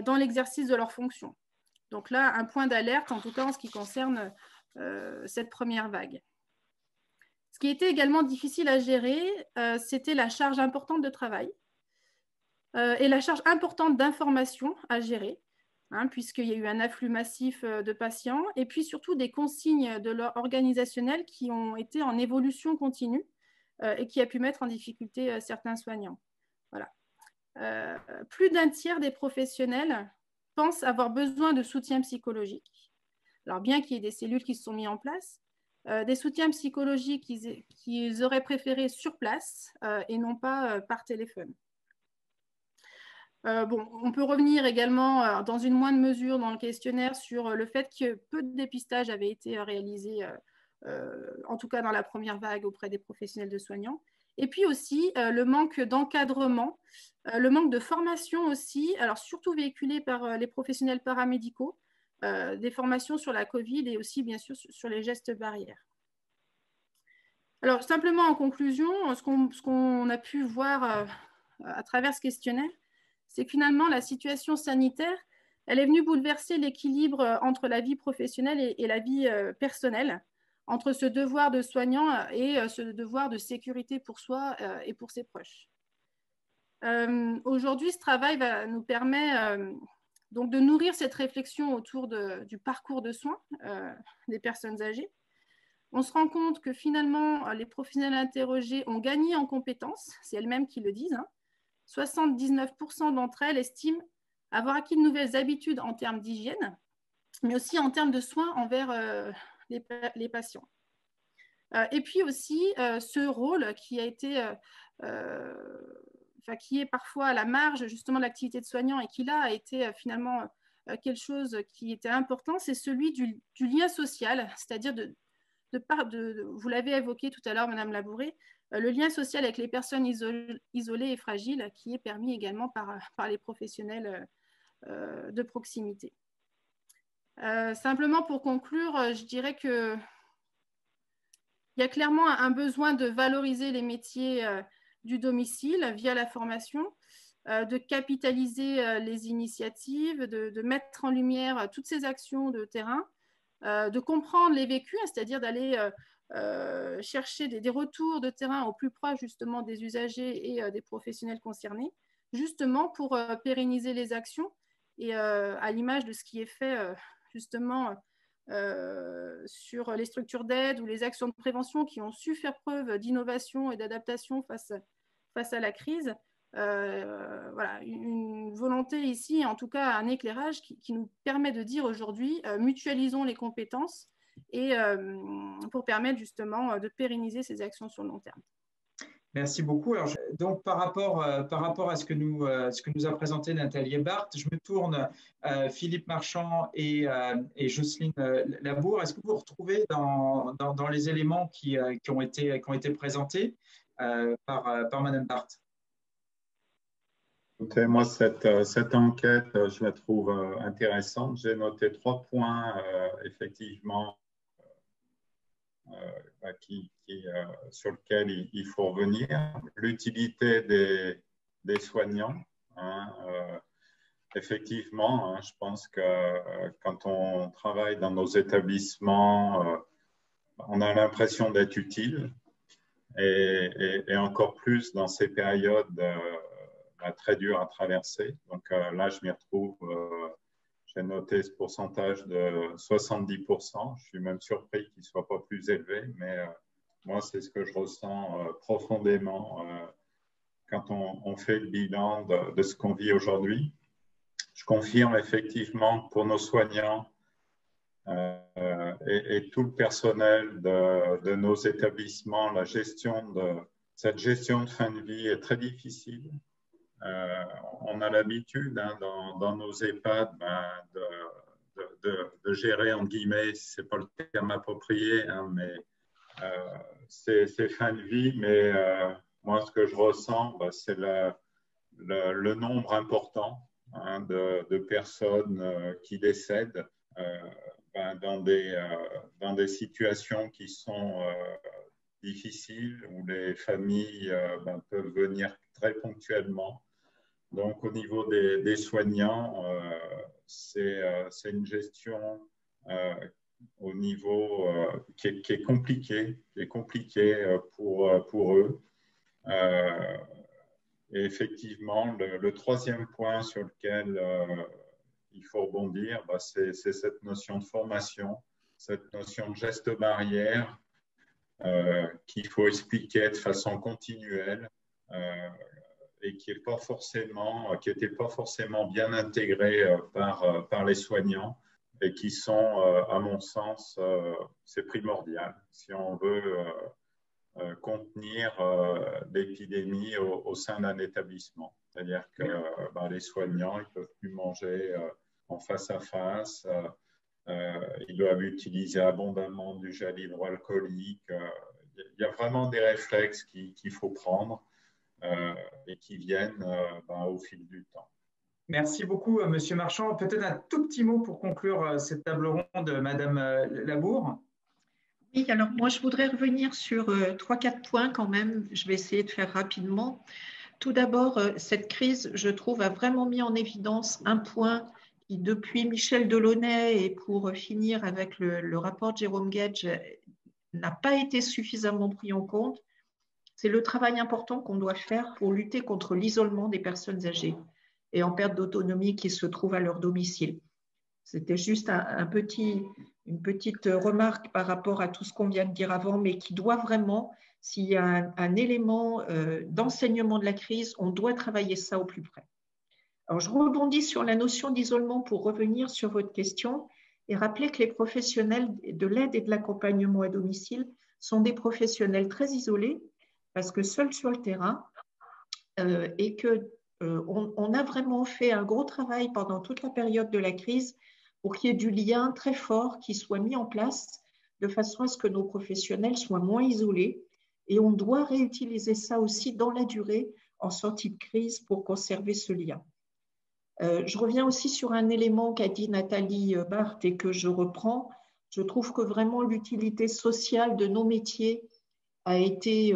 dans l'exercice de leurs fonctions. Donc là, un point d'alerte, en tout cas en ce qui concerne cette première vague. Ce qui était également difficile à gérer, c'était la charge importante de travail et la charge importante d'informations à gérer, hein, puisqu'il y a eu un afflux massif de patients, et puis surtout des consignes de leur organisationnel qui ont été en évolution continue et qui a pu mettre en difficulté certains soignants. Voilà. Plus d'un tiers des professionnels pensent avoir besoin de soutien psychologique. Alors bien qu'il y ait des cellules qui se sont mises en place, des soutiens psychologiques qu'ils auraient préféré sur place et non pas par téléphone. Bon, on peut revenir également dans une moindre mesure dans le questionnaire sur le fait que peu de dépistage avait été réalisé, en tout cas dans la première vague auprès des professionnels de soignants. Et puis aussi le manque d'encadrement, le manque de formation aussi, alors surtout véhiculé par les professionnels paramédicaux, des formations sur la Covid et aussi bien sûr sur les gestes barrières. Alors simplement en conclusion, ce qu'on a pu voir à travers ce questionnaire, c'est que finalement la situation sanitaire, elle est venue bouleverser l'équilibre entre la vie professionnelle et la vie personnelle, entre ce devoir de soignant et ce devoir de sécurité pour soi et pour ses proches. Aujourd'hui, ce travail nous permet donc de nourrir cette réflexion autour du parcours de soins des personnes âgées. On se rend compte que finalement, les professionnels interrogés ont gagné en compétences, c'est elles-mêmes qui le disent, hein. 79% d'entre elles estiment avoir acquis de nouvelles habitudes en termes d'hygiène, mais aussi en termes de soins envers les patients. Et puis aussi, ce rôle qui a été, qui est parfois à la marge justement de l'activité de soignant et qui là a été finalement quelque chose qui était important, c'est celui du lien social, c'est-à-dire vous l'avez évoqué tout à l'heure, Madame Labouré, le lien social avec les personnes isolées et fragiles qui est permis également par les professionnels de proximité. Simplement pour conclure, je dirais qu'il y a clairement un besoin de valoriser les métiers du domicile via la formation, de capitaliser les initiatives, de mettre en lumière toutes ces actions de terrain, de comprendre les vécus, c'est-à-dire d'aller chercher des retours de terrain au plus proche justement des usagers et des professionnels concernés, justement pour pérenniser les actions et à l'image de ce qui est fait justement sur les structures d'aide ou les actions de prévention qui ont su faire preuve d'innovation et d'adaptation face à la crise. Voilà, une volonté ici, en tout cas un éclairage qui nous permet de dire aujourd'hui mutualisons les compétences et pour permettre justement de pérenniser ces actions sur le long terme. Merci beaucoup. Alors, donc, par rapport à ce que nous a présenté Nathalie Ebart, je me tourne Philippe Marchand et Jocelyne Labour. Est-ce que vous retrouvez dans les éléments qui ont été présentés par Madame Bart? Écoutez, moi, cette enquête, je la trouve intéressante. J'ai noté 3 points, effectivement, sur lesquels il faut revenir. L'utilité des soignants. Hein, effectivement, hein, je pense que quand on travaille dans nos établissements, on a l'impression d'être utile. Et encore plus dans ces périodes très dures à traverser. Donc là, je m'y retrouve. J'ai noté ce pourcentage de 70%. Je suis même surpris qu'il ne soit pas plus élevé, mais moi, c'est ce que je ressens profondément quand on fait le bilan de ce qu'on vit aujourd'hui. Je confirme effectivement que pour nos soignants et tout le personnel de nos établissements, cette gestion de fin de vie est très difficile. On a l'habitude hein, dans nos EHPAD de gérer, entre guillemets, ce n'est pas le terme approprié, hein, mais c'est fin de vie. Mais moi, ce que je ressens, c'est le nombre important hein, de personnes qui décèdent dans des situations qui sont difficiles, où les familles peuvent venir très ponctuellement. Donc, au niveau des soignants, c'est une gestion au niveau qui est compliquée pour eux. Et effectivement, le troisième point sur lequel il faut rebondir, c'est cette notion de formation, cette notion de geste barrière qu'il faut expliquer de façon continuelle et qui n'était pas forcément bien intégrée par les soignants et qui sont, à mon sens, c'est primordial si on veut contenir l'épidémie au sein d'un établissement. C'est-à-dire que les soignants, ils ne peuvent plus manger en face à face, ils doivent utiliser abondamment du gel hydroalcoolique. Il y a vraiment des réflexes qu'il faut prendre et qui viennent au fil du temps. Merci beaucoup, Monsieur Marchand. Peut-être un tout petit mot pour conclure cette table ronde, Madame Labour. Oui, alors moi, je voudrais revenir sur 3-4 points quand même. Je vais essayer de faire rapidement. Tout d'abord, cette crise, je trouve, a vraiment mis en évidence un point qui, depuis Michel Delaunay et pour finir avec le rapport de Jérôme Gage, n'a pas été suffisamment pris en compte. C'est le travail important qu'on doit faire pour lutter contre l'isolement des personnes âgées et en perte d'autonomie qui se trouvent à leur domicile. C'était juste une petite remarque par rapport à tout ce qu'on vient de dire avant, mais qui doit vraiment, s'il y a un élément d'enseignement de la crise, on doit travailler ça au plus près. Alors, je rebondis sur la notion d'isolement pour revenir sur votre question et rappeler que les professionnels de l'aide et de l'accompagnement à domicile sont des professionnels très isolés parce que seuls sur le terrain et qu'on a vraiment fait un gros travail pendant toute la période de la crise pour qu'il y ait du lien très fort qui soit mis en place de façon à ce que nos professionnels soient moins isolés. Et on doit réutiliser ça aussi dans la durée en sortie de crise pour conserver ce lien. Je reviens aussi sur un élément qu'a dit Nathalie Barthes et que je reprends. Je trouve que vraiment l'utilité sociale de nos métiers a été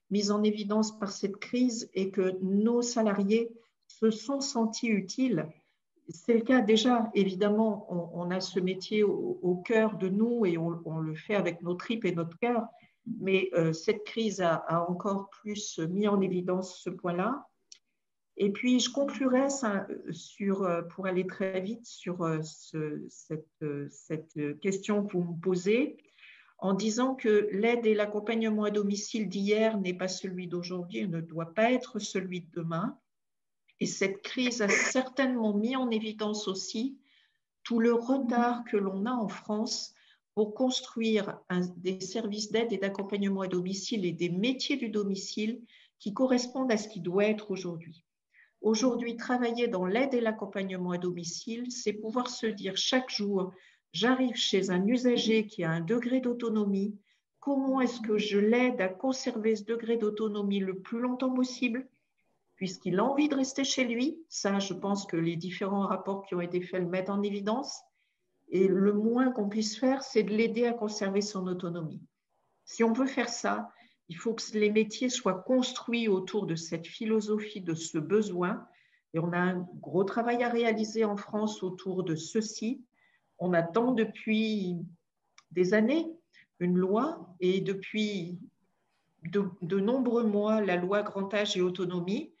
mise en évidence par cette crise et que nos salariés se sont sentis utiles. C'est le cas déjà, évidemment, on a ce métier au cœur de nous et on le fait avec nos tripes et notre cœur, mais cette crise a encore plus mis en évidence ce point-là. Et puis, je conclurai pour aller très vite sur cette question que vous me posez, en disant que l'aide et l'accompagnement à domicile d'hier n'est pas celui d'aujourd'hui et ne doit pas être celui de demain. Et cette crise a certainement mis en évidence aussi tout le retard que l'on a en France pour construire des services d'aide et d'accompagnement à domicile et des métiers du domicile qui correspondent à ce qui doit être aujourd'hui. Aujourd'hui, travailler dans l'aide et l'accompagnement à domicile, c'est pouvoir se dire chaque jour, j'arrive chez un usager qui a un degré d'autonomie, comment est-ce que je l'aide à conserver ce degré d'autonomie le plus longtemps possible puisqu'il a envie de rester chez lui. Ça, je pense que les différents rapports qui ont été faits le mettent en évidence. Et le moins qu'on puisse faire, c'est de l'aider à conserver son autonomie. Si on veut faire ça, il faut que les métiers soient construits autour de cette philosophie, de ce besoin. Et on a un gros travail à réaliser en France autour de ceci. On attend depuis des années une loi et depuis de nombreux mois la loi Grand Âge et Autonomie.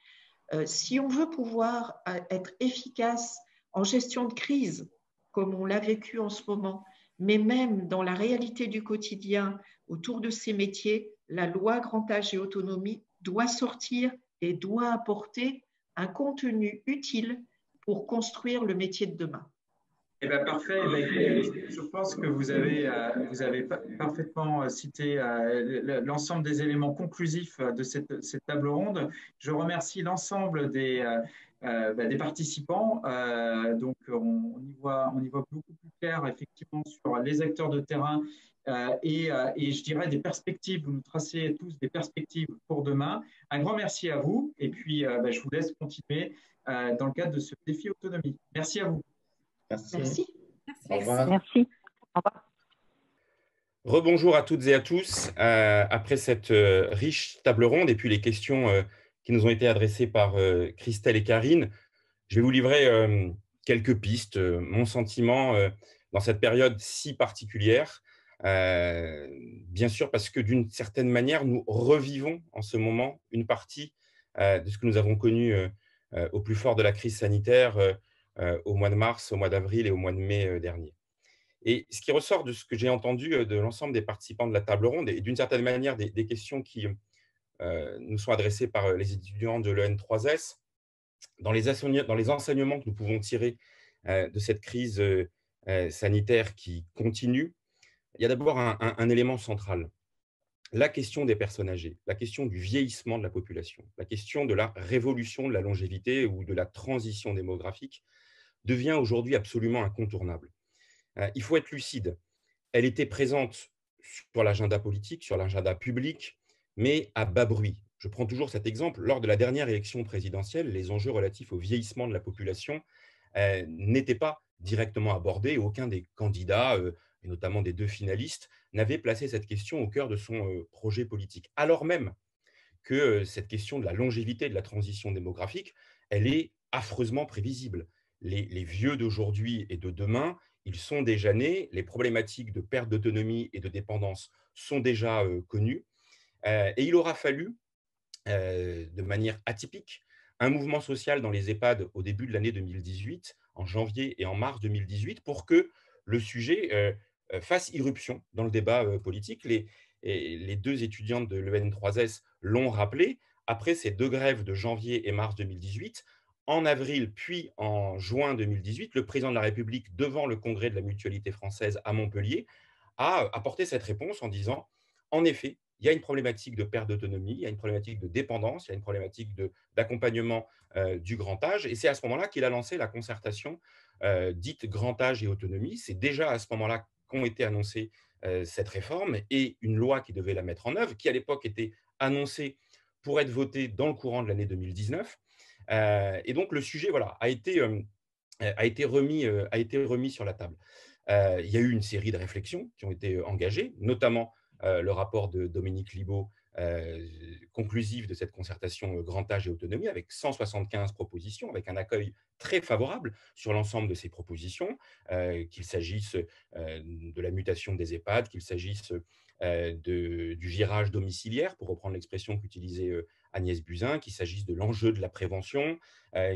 Si on veut pouvoir être efficace en gestion de crise, comme on l'a vécu en ce moment, mais même dans la réalité du quotidien autour de ces métiers, la loi Grand Âge et Autonomie doit sortir et doit apporter un contenu utile pour construire le métier de demain. Eh bien, parfait. Eh bien, je pense que vous avez parfaitement cité l'ensemble des éléments conclusifs de cette table ronde. Je remercie l'ensemble des participants. Donc, on y voit beaucoup plus clair, effectivement, sur les acteurs de terrain et je dirais des perspectives. Vous nous tracez tous des perspectives pour demain. Un grand merci à vous. Et puis, je vous laisse continuer dans le cadre de ce défi autonomie. Merci à vous. Merci. Au revoir. Merci. Au revoir. Rebonjour à toutes et à tous. Après cette riche table ronde et puis les questions qui nous ont été adressées par Christelle et Karine, je vais vous livrer quelques pistes, mon sentiment dans cette période si particulière. Bien sûr, parce que d'une certaine manière, nous revivons en ce moment une partie de ce que nous avons connu au plus fort de la crise sanitaire au mois de mars, au mois d'avril et au mois de mai dernier. Et ce qui ressort de ce que j'ai entendu de l'ensemble des participants de la table ronde et d'une certaine manière des questions qui nous sont adressées par les étudiants de l'EN3S, dans les enseignements que nous pouvons tirer de cette crise sanitaire qui continue, il y a d'abord un élément central. La question des personnes âgées, la question du vieillissement de la population, la question de la révolution de la longévité ou de la transition démographique devient aujourd'hui absolument incontournable. Il faut être lucide. Elle était présente sur l'agenda politique, sur l'agenda public, mais à bas bruit. Je prends toujours cet exemple. Lors de la dernière élection présidentielle, les enjeux relatifs au vieillissement de la population n'étaient pas directement abordés. Aucun des candidats, et notamment des deux finalistes, n'avait placé cette question au cœur de son projet politique. Alors même que cette question de la longévité, de la transition démographique, elle est affreusement prévisible. Les vieux d'aujourd'hui et de demain, ils sont déjà nés, les problématiques de perte d'autonomie et de dépendance sont déjà connues, et il aura fallu, de manière atypique, un mouvement social dans les EHPAD au début de l'année 2018, en janvier et en mars 2018, pour que le sujet fasse irruption dans le débat politique. Les deux étudiantes de l'EN3S l'ont rappelé, après ces deux grèves de janvier et mars 2018, en avril puis en juin 2018, le président de la République, devant le congrès de la Mutualité française à Montpellier, a apporté cette réponse en disant, en effet, il y a une problématique de perte d'autonomie, il y a une problématique de dépendance, il y a une problématique d'accompagnement du grand âge. Et c'est à ce moment-là qu'il a lancé la concertation dite grand âge et autonomie. C'est déjà à ce moment-là qu'ont été annoncées cette réforme et une loi qui devait la mettre en œuvre, qui à l'époque était annoncée pour être votée dans le courant de l'année 2019. Et donc, le sujet a été remis sur la table. Il y a eu une série de réflexions qui ont été engagées, notamment le rapport de Dominique Libaud, conclusif de cette concertation grand âge et autonomie, avec 175 propositions, avec un accueil très favorable sur l'ensemble de ces propositions, qu'il s'agisse de la mutation des EHPAD, qu'il s'agisse du virage domiciliaire, pour reprendre l'expression qu'utilisait Agnès Buzyn, qu'il s'agisse de l'enjeu de la prévention,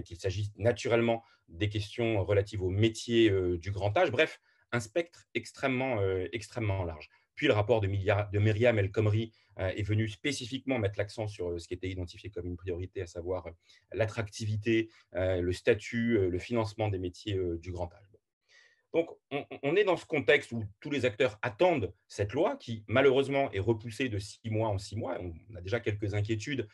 qu'il s'agisse naturellement des questions relatives au métier du grand âge, bref, un spectre extrêmement large. Puis le rapport de Myriam El Khomri est venu spécifiquement mettre l'accent sur ce qui était identifié comme une priorité, à savoir l'attractivité, le statut, le financement des métiers du grand âge. Donc, on est dans ce contexte où tous les acteurs attendent cette loi qui, malheureusement, est repoussée de 6 mois en 6 mois. On a déjà quelques inquiétudes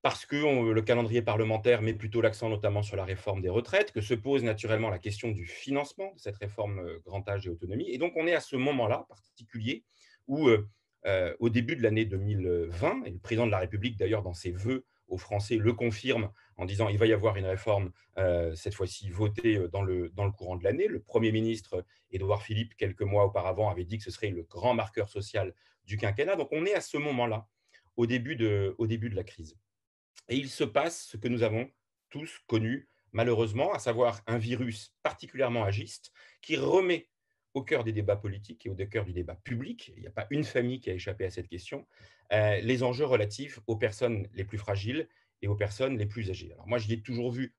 parce que le calendrier parlementaire met plutôt l'accent notamment sur la réforme des retraites, que se pose naturellement la question du financement de cette réforme grand âge et autonomie. Et donc, on est à ce moment-là particulier où, au début de l'année 2020, et le président de la République, d'ailleurs, dans ses vœux aux Français le confirme en disant qu'il va y avoir une réforme, cette fois-ci votée dans le courant de l'année. Le Premier ministre, Édouard Philippe, quelques mois auparavant, avait dit que ce serait le grand marqueur social du quinquennat. Donc on est à ce moment-là, au début de la crise. Et il se passe ce que nous avons tous connu, malheureusement, à savoir un virus particulièrement agiste qui remet au cœur des débats politiques et au cœur du débat public, il n'y a pas une famille qui a échappé à cette question, les enjeux relatifs aux personnes les plus fragiles et aux personnes les plus âgées. Alors moi, je l'ai toujours vu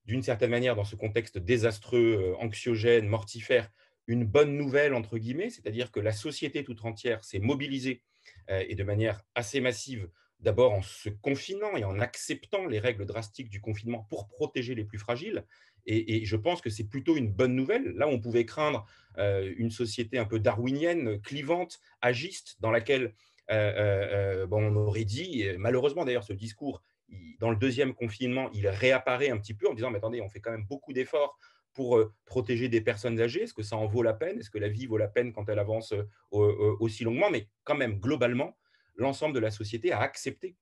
d'une certaine manière dans ce contexte désastreux, anxiogène, mortifère, une bonne nouvelle, entre guillemets, c'est-à-dire que la société toute entière s'est mobilisée et de manière assez massive, d'abord en se confinant et en acceptant les règles drastiques du confinement pour protéger les plus fragiles. Et je pense que c'est plutôt une bonne nouvelle. Là, on pouvait craindre une société un peu darwinienne, clivante, agiste, dans laquelle bon, on aurait dit, et malheureusement d'ailleurs, ce discours, dans le deuxième confinement, il réapparaît un petit peu en disant, mais attendez, on fait quand même beaucoup d'efforts pour protéger des personnes âgées. Est-ce que ça en vaut la peine? Est-ce que la vie vaut la peine quand elle avance aussi longuement? Mais quand même, globalement, l'ensemble de la société a accepté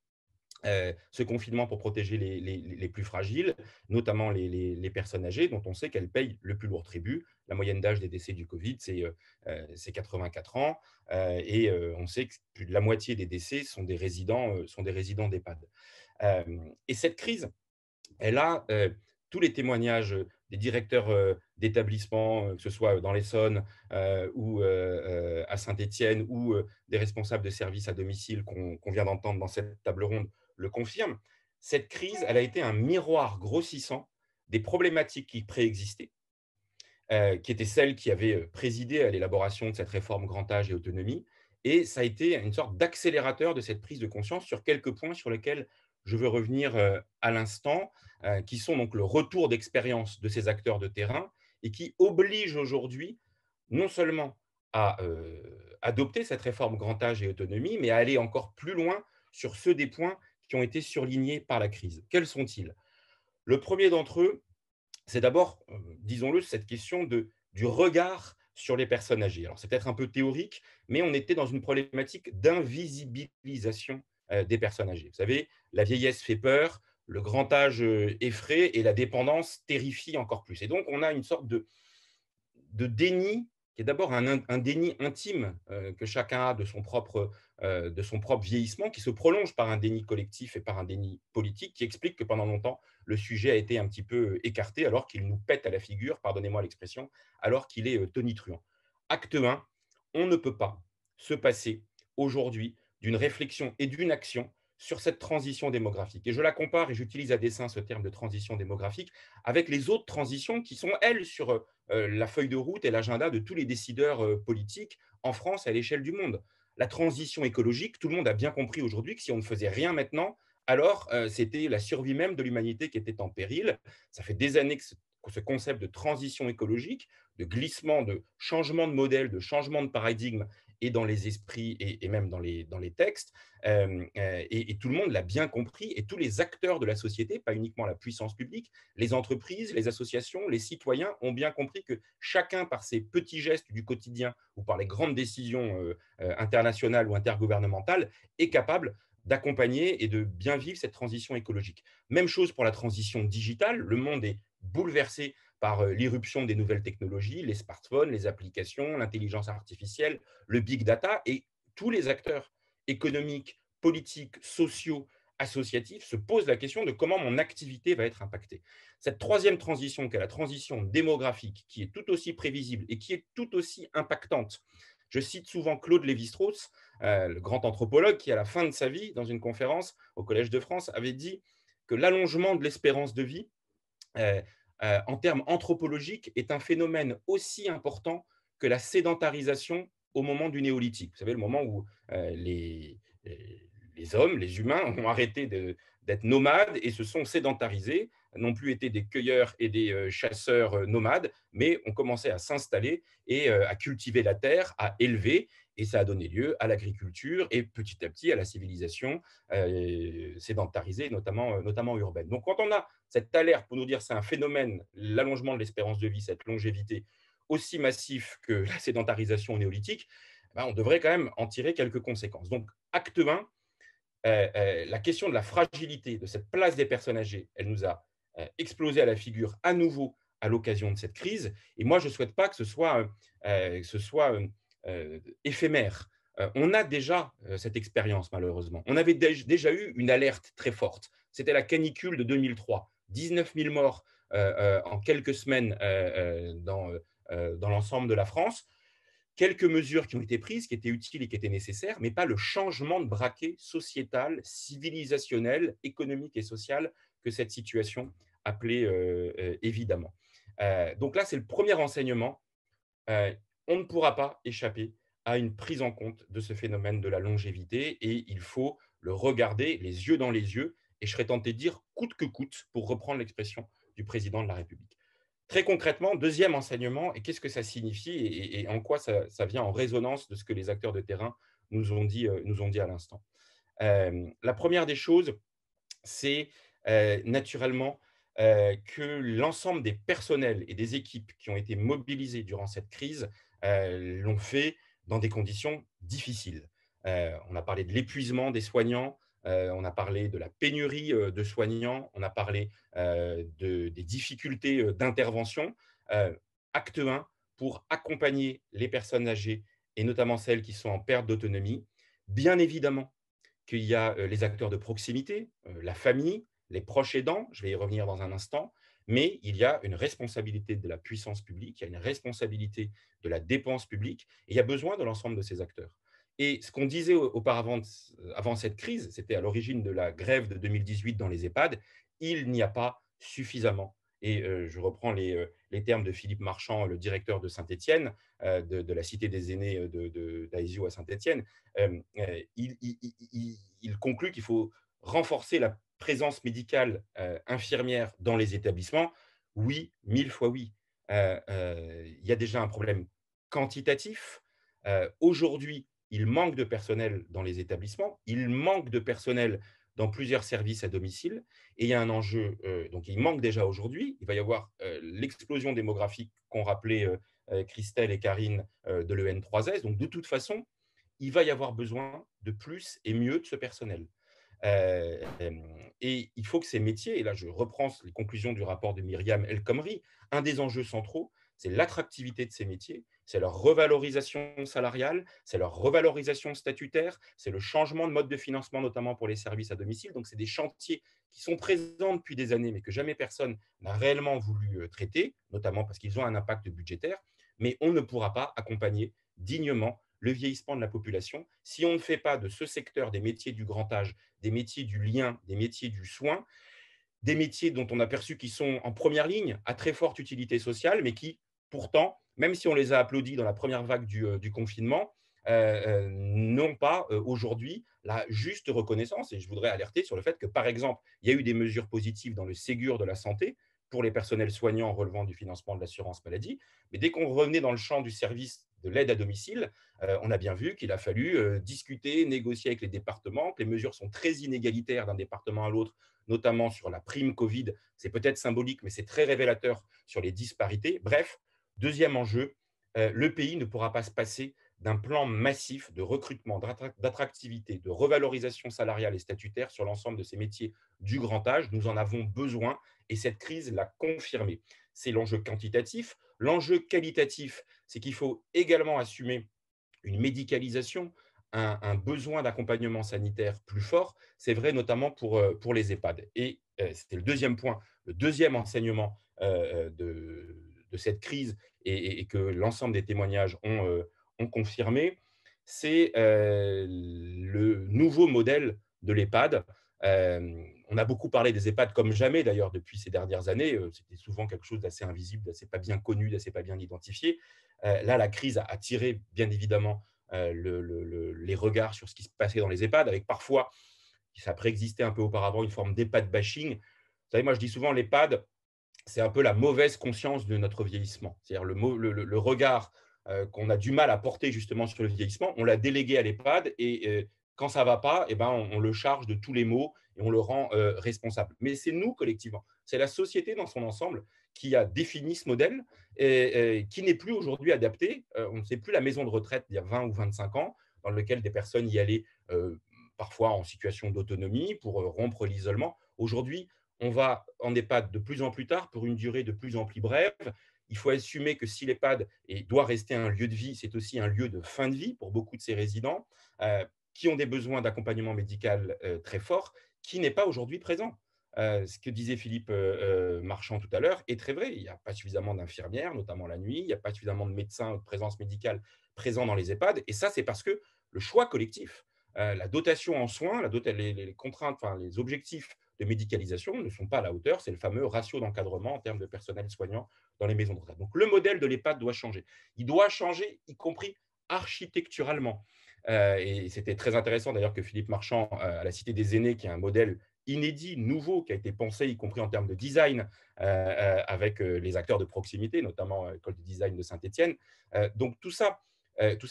ce confinement pour protéger les plus fragiles, notamment les personnes âgées, dont on sait qu'elles payent le plus lourd tribut. La moyenne d'âge des décès du Covid, c'est 84 ans, et on sait que plus de la moitié des décès sont des résidents d'EHPAD. Et cette crise, elle a tous les témoignages des directeurs d'établissements, que ce soit dans l'Essonne ou à Saint-Étienne, ou des responsables de services à domicile qu'on vient d'entendre dans cette table ronde, le confirment. Cette crise, elle a été un miroir grossissant des problématiques qui préexistaient, qui étaient celles qui avaient présidé à l'élaboration de cette réforme grand âge et autonomie. Et ça a été une sorte d'accélérateur de cette prise de conscience sur quelques points sur lesquels je veux revenir à l'instant, qui sont donc le retour d'expérience de ces acteurs de terrain et qui obligent aujourd'hui non seulement à adopter cette réforme grand âge et autonomie, mais à aller encore plus loin sur ceux des points qui ont été surlignés par la crise. Quels sont-ils? Le premier d'entre eux, c'est d'abord, disons-le, cette question du regard sur les personnes âgées. Alors, c'est peut-être un peu théorique, mais on était dans une problématique d'invisibilisation des personnes âgées. Vous savez, la vieillesse fait peur, le grand âge effraie et la dépendance terrifie encore plus. Et donc, on a une sorte de déni, qui est d'abord un déni intime que chacun a de son propre vieillissement, qui se prolonge par un déni collectif et par un déni politique, qui explique que pendant longtemps, le sujet a été un petit peu écarté, alors qu'il nous pète à la figure, pardonnez-moi l'expression, alors qu'il est tonitruant. Acte 1, on ne peut pas se passer aujourd'hui d'une réflexion et d'une action sur cette transition démographique. Et je la compare, et j'utilise à dessein ce terme de transition démographique, avec les autres transitions qui sont, elles, sur la feuille de route et l'agenda de tous les décideurs politiques en France et à l'échelle du monde. La transition écologique, tout le monde a bien compris aujourd'hui que si on ne faisait rien maintenant, alors c'était la survie même de l'humanité qui était en péril. Ça fait des années que ce concept de transition écologique, de glissement, de changement de modèle, de changement de paradigme et dans les esprits et même dans les textes. Et tout le monde l'a bien compris, et tous les acteurs de la société, pas uniquement la puissance publique, les entreprises, les associations, les citoyens ont bien compris que chacun, par ses petits gestes du quotidien ou par les grandes décisions internationales ou intergouvernementales, est capable d'accompagner et de bien vivre cette transition écologique. Même chose pour la transition digitale. Le monde est bouleversé par l'irruption des nouvelles technologies, les smartphones, les applications, l'intelligence artificielle, le big data, et tous les acteurs économiques, politiques, sociaux, associatifs se posent la question de comment mon activité va être impactée. Cette troisième transition, qui est la transition démographique, qui est tout aussi prévisible et qui est tout aussi impactante. Je cite souvent Claude Lévi-Strauss, le grand anthropologue, qui, à la fin de sa vie, dans une conférence au Collège de France, avait dit que l'allongement de l'espérance de vie, en termes anthropologiques, est un phénomène aussi important que la sédentarisation au moment du néolithique. Vous savez, le moment où les hommes, les humains, ont arrêté d'être nomades et se sont sédentarisés, n'ont plus été des cueilleurs et des chasseurs nomades, mais ont commencé à s'installer et à cultiver la terre, à élever, et ça a donné lieu à l'agriculture et petit à petit à la civilisation sédentarisée, notamment urbaine. Donc quand on a cette alerte pour nous dire que c'est un phénomène, l'allongement de l'espérance de vie, cette longévité, aussi massif que la sédentarisation néolithique, on devrait quand même en tirer quelques conséquences. Donc acte 1, la question de la fragilité de cette place des personnes âgées, elle nous a explosé à la figure à nouveau à l'occasion de cette crise. Et moi, je ne souhaite pas que ce soit éphémère. On a déjà cette expérience, malheureusement. On avait déjà eu une alerte très forte. C'était la canicule de 2003. 19 000 morts en quelques semaines dans l'ensemble de la France. Quelques mesures qui ont été prises, qui étaient utiles et qui étaient nécessaires, mais pas le changement de braquet sociétal, civilisationnel, économique et social que cette situation appelait évidemment. Donc là, c'est le premier enseignement. On ne pourra pas échapper à une prise en compte de ce phénomène de la longévité et il faut le regarder les yeux dans les yeux et je serais tenté de dire coûte que coûte, pour reprendre l'expression du président de la République. Très concrètement, deuxième enseignement, et qu'est-ce que ça signifie et en quoi ça vient en résonance de ce que les acteurs de terrain nous ont dit à l'instant. La première des choses, c'est naturellement que l'ensemble des personnels et des équipes qui ont été mobilisés durant cette crise l'ont fait dans des conditions difficiles. On a parlé de l'épuisement des soignants, on a parlé de la pénurie de soignants, on a parlé des difficultés d'intervention. Acte 1, pour accompagner les personnes âgées et notamment celles qui sont en perte d'autonomie. Bien évidemment qu'il y a les acteurs de proximité, la famille, les proches aidants, je vais y revenir dans un instant, mais il y a une responsabilité de la puissance publique, il y a une responsabilité de la dépense publique, et il y a besoin de l'ensemble de ces acteurs. Et ce qu'on disait auparavant, avant cette crise, c'était à l'origine de la grève de 2018 dans les EHPAD, il n'y a pas suffisamment, et je reprends les termes de Philippe Marchand, le directeur de Saint-Étienne, de la Cité des aînés d'Aesio à Saint-Étienne, il conclut qu'il faut renforcer la présence médicale infirmière dans les établissements. Oui, 1000 fois oui. Il y a déjà un problème quantitatif. Aujourd'hui, il manque de personnel dans les établissements, il manque de personnel dans plusieurs services à domicile, et il y a un enjeu, donc il manque déjà aujourd'hui, il va y avoir l'explosion démographique qu'ont rappelé Christelle et Karine de l'EN3S, donc de toute façon, il va y avoir besoin de plus et mieux de ce personnel. Et il faut que ces métiers, et là je reprends les conclusions du rapport de Myriam El Khomri, un des enjeux centraux, c'est l'attractivité de ces métiers, c'est leur revalorisation salariale, c'est leur revalorisation statutaire, c'est le changement de mode de financement, notamment pour les services à domicile. Donc, c'est des chantiers qui sont présents depuis des années, mais que jamais personne n'a réellement voulu traiter, notamment parce qu'ils ont un impact budgétaire. Mais on ne pourra pas accompagner dignement le vieillissement de la population si on ne fait pas de ce secteur des métiers du grand âge, des métiers du lien, des métiers du soin, des métiers dont on a perçu qu'ils sont en première ligne, à très forte utilité sociale, mais qui, pourtant, même si on les a applaudis dans la première vague du confinement, n'ont pas aujourd'hui la juste reconnaissance. Et je voudrais alerter sur le fait que, par exemple, il y a eu des mesures positives dans le Ségur de la santé pour les personnels soignants relevant du financement de l'assurance maladie, mais dès qu'on revenait dans le champ du service de l'aide à domicile, on a bien vu qu'il a fallu discuter, négocier avec les départements, que les mesures sont très inégalitaires d'un département à l'autre, notamment sur la prime Covid. C'est peut-être symbolique, mais c'est très révélateur sur les disparités. Bref, deuxième enjeu, le pays ne pourra pas se passer d'un plan massif de recrutement, d'attractivité, de revalorisation salariale et statutaire sur l'ensemble de ces métiers du grand âge. Nous en avons besoin et cette crise l'a confirmé. C'est l'enjeu quantitatif. L'enjeu qualitatif, c'est qu'il faut également assumer une médicalisation, un besoin d'accompagnement sanitaire plus fort. C'est vrai notamment pour les EHPAD. Et c'était le deuxième point, le deuxième enseignement de cette crise et que l'ensemble des témoignages ont confirmé, c'est le nouveau modèle de l'EHPAD. On a beaucoup parlé des EHPAD comme jamais d'ailleurs depuis ces dernières années. C'était souvent quelque chose d'assez invisible, d'assez pas bien connu, d'assez pas bien identifié. Là, la crise a tiré bien évidemment les regards sur ce qui se passait dans les EHPAD, avec parfois, ça préexistait un peu auparavant, une forme d'EHPAD bashing. Vous savez, moi je dis souvent l'EHPAD, c'est un peu la mauvaise conscience de notre vieillissement. C'est-à-dire le regard qu'on a du mal à porter justement sur le vieillissement, on l'a délégué à l'EHPAD et quand ça ne va pas, eh ben, on le charge de tous les maux et on le rend responsable. Mais c'est nous collectivement, c'est la société dans son ensemble qui a défini ce modèle et qui n'est plus aujourd'hui adapté. On ne sait plus la maison de retraite d'il y a 20 ou 25 ans dans lequel des personnes y allaient parfois en situation d'autonomie pour rompre l'isolement. Aujourd'hui, on va en EHPAD de plus en plus tard pour une durée de plus en plus brève. Il faut assumer que si l'EHPAD doit rester un lieu de vie, c'est aussi un lieu de fin de vie pour beaucoup de ces résidents qui ont des besoins d'accompagnement médical très forts, qui n'est pas aujourd'hui présent. Ce que disait Philippe Marchand tout à l'heure est très vrai. Il n'y a pas suffisamment d'infirmières, notamment la nuit. Il n'y a pas suffisamment de médecins de présence médicale présents dans les EHPAD. Et ça, c'est parce que le choix collectif, la dotation en soins, les contraintes, enfin, les objectifs de médicalisation ne sont pas à la hauteur. C'est le fameux ratio d'encadrement en termes de personnel soignant dans les maisons de retraite. Donc, le modèle de l'EHPAD doit changer. Il doit changer, y compris architecturalement. Et c'était très intéressant d'ailleurs que Philippe Marchand, à la Cité des Aînés, qui est un modèle inédit, nouveau, qui a été pensé, y compris en termes de design, avec les acteurs de proximité, notamment l'école de design de Saint-Étienne. Donc, tout ça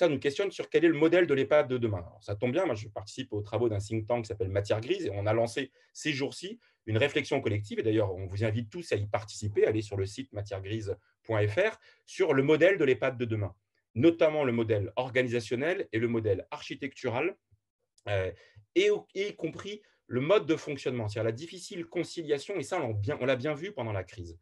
nous questionne sur quel est le modèle de l'EHPAD de demain. Alors, ça tombe bien, moi je participe aux travaux d'un think tank qui s'appelle Matière Grise et on a lancé ces jours-ci une réflexion collective, et d'ailleurs on vous invite tous à y participer, allez sur le site matieregrise.fr, sur le modèle de l'EHPAD de demain, notamment le modèle organisationnel et le modèle architectural, et y compris le mode de fonctionnement, c'est-à-dire la difficile conciliation, et ça on l'a bien vu pendant la crise.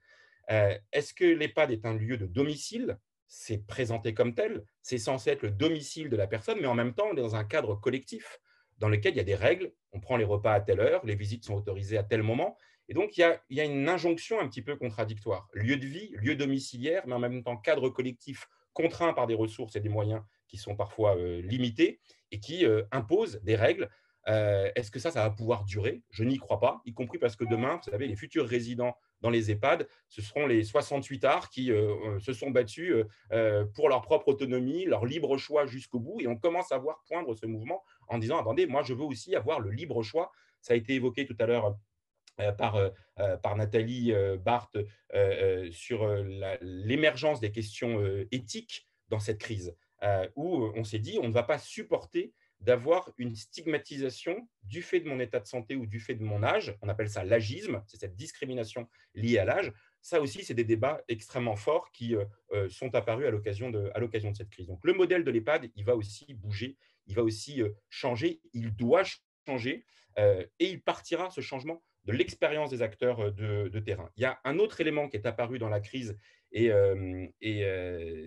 Est-ce que l'EHPAD est un lieu de domicile? C'est présenté comme tel, c'est censé être le domicile de la personne, mais en même temps, on est dans un cadre collectif dans lequel il y a des règles, on prend les repas à telle heure, les visites sont autorisées à tel moment, et donc il y a une injonction un petit peu contradictoire. Lieu de vie, lieu domiciliaire, mais en même temps cadre collectif contraint par des ressources et des moyens qui sont parfois limités et qui imposent des règles. Est-ce que ça va pouvoir durer? Je n'y crois pas, y compris parce que demain, vous savez, les futurs résidents dans les EHPAD, ce seront les 68 arts qui se sont battus pour leur propre autonomie, leur libre choix jusqu'au bout. Et on commence à voir poindre ce mouvement en disant, attendez, moi, je veux aussi avoir le libre choix. Ça a été évoqué tout à l'heure par Nathalie Barthes sur l'émergence des questions éthiques dans cette crise, où on s'est dit, on ne va pas supporter d'avoir une stigmatisation du fait de mon état de santé ou du fait de mon âge. On appelle ça l'agisme, c'est cette discrimination liée à l'âge. Ça aussi, c'est des débats extrêmement forts qui sont apparus à l'occasion de cette crise. Donc, le modèle de l'EHPAD, il va aussi bouger, il va aussi changer, il doit changer, et il partira, ce changement, de l'expérience des acteurs de terrain. Il y a un autre élément qui est apparu dans la crise, et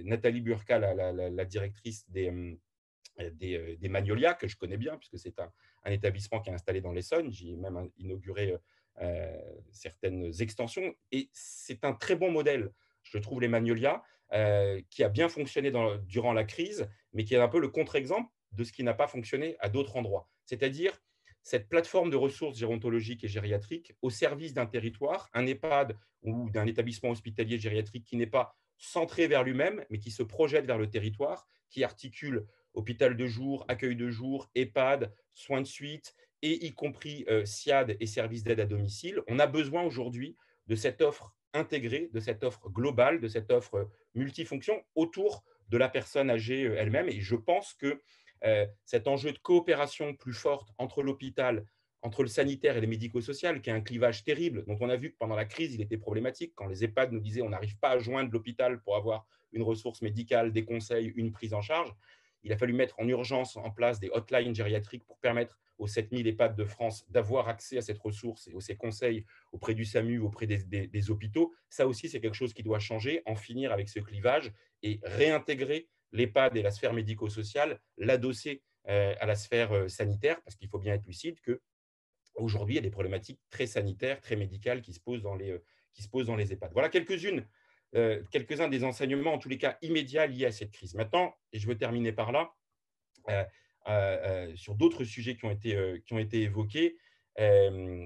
Nathalie Burka, la directrice des Magnolias, que je connais bien, puisque c'est un établissement qui est installé dans l'Essonne. J'y ai même inauguré certaines extensions. Et c'est un très bon modèle, je trouve, les Magnolias, qui a bien fonctionné durant la crise, mais qui est un peu le contre-exemple de ce qui n'a pas fonctionné à d'autres endroits. C'est-à-dire cette plateforme de ressources gérontologiques et gériatriques au service d'un territoire, un EHPAD ou d'un établissement hospitalier gériatrique qui n'est pas centré vers lui-même, mais qui se projette vers le territoire, qui articule hôpital de jour, accueil de jour, EHPAD, soins de suite, et y compris SIAD et services d'aide à domicile. On a besoin aujourd'hui de cette offre intégrée, de cette offre globale, de cette offre multifonction autour de la personne âgée elle-même. Et je pense que cet enjeu de coopération plus forte entre l'hôpital, entre le sanitaire et le médico-social, qui est un clivage terrible, dont on a vu que pendant la crise, il était problématique, quand les EHPAD nous disaient on n'arrive pas à joindre l'hôpital pour avoir une ressource médicale, des conseils, une prise en charge. Il a fallu mettre en urgence en place des hotlines gériatriques pour permettre aux 7000 EHPAD de France d'avoir accès à cette ressource et à ces conseils auprès du SAMU, auprès des hôpitaux. Ça aussi, c'est quelque chose qui doit changer, en finir avec ce clivage et réintégrer l'EHPAD et la sphère médico-sociale, l'adosser à la sphère sanitaire, parce qu'il faut bien être lucide qu'aujourd'hui, il y a des problématiques très sanitaires, très médicales qui se posent dans les EHPAD. Voilà quelques-uns des enseignements, en tous les cas immédiats, liés à cette crise. Maintenant, et je veux terminer par là, sur d'autres sujets qui ont été évoqués,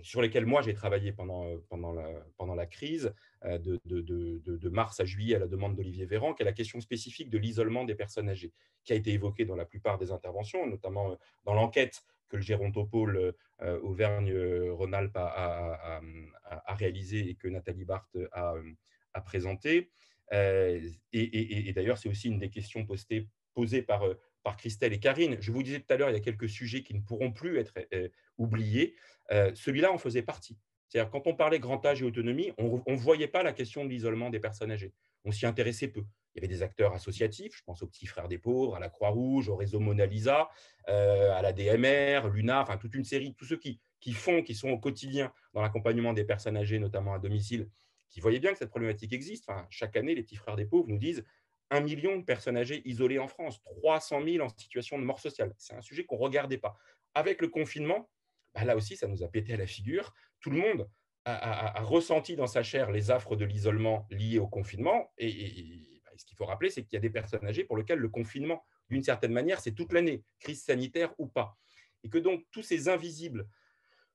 sur lesquels moi j'ai travaillé pendant la crise, de mars à juillet à la demande d'Olivier Véran, qui est la question spécifique de l'isolement des personnes âgées, qui a été évoquée dans la plupart des interventions, notamment dans l'enquête que le Gérontopôle Auvergne-Rhône-Alpes a réalisée et que Nathalie Barthes a présentée. Et d'ailleurs, c'est aussi une des questions posées par Christelle et Karine. Je vous disais tout à l'heure, il y a quelques sujets qui ne pourront plus être oubliés. Celui-là en faisait partie. C'est-à-dire, quand on parlait grand âge et autonomie, on ne voyait pas la question de l'isolement des personnes âgées. On s'y intéressait peu. Il y avait des acteurs associatifs, je pense aux Petits Frères des Pauvres, à la Croix-Rouge, au réseau Mona Lisa, à la DMR, l'UNA, enfin toute une série, tous ceux qui sont au quotidien dans l'accompagnement des personnes âgées, notamment à domicile, qui voyaient bien que cette problématique existe. Enfin, chaque année, les Petits Frères des Pauvres nous disent 1 million de personnes âgées isolées en France, 300 000 en situation de mort sociale. C'est un sujet qu'on ne regardait pas. Avec le confinement, là aussi, ça nous a pété à la figure. Tout le monde a ressenti dans sa chair les affres de l'isolement lié au confinement. Et ce qu'il faut rappeler, c'est qu'il y a des personnes âgées pour lesquelles le confinement, d'une certaine manière, c'est toute l'année, crise sanitaire ou pas. Et que donc, tous ces invisibles,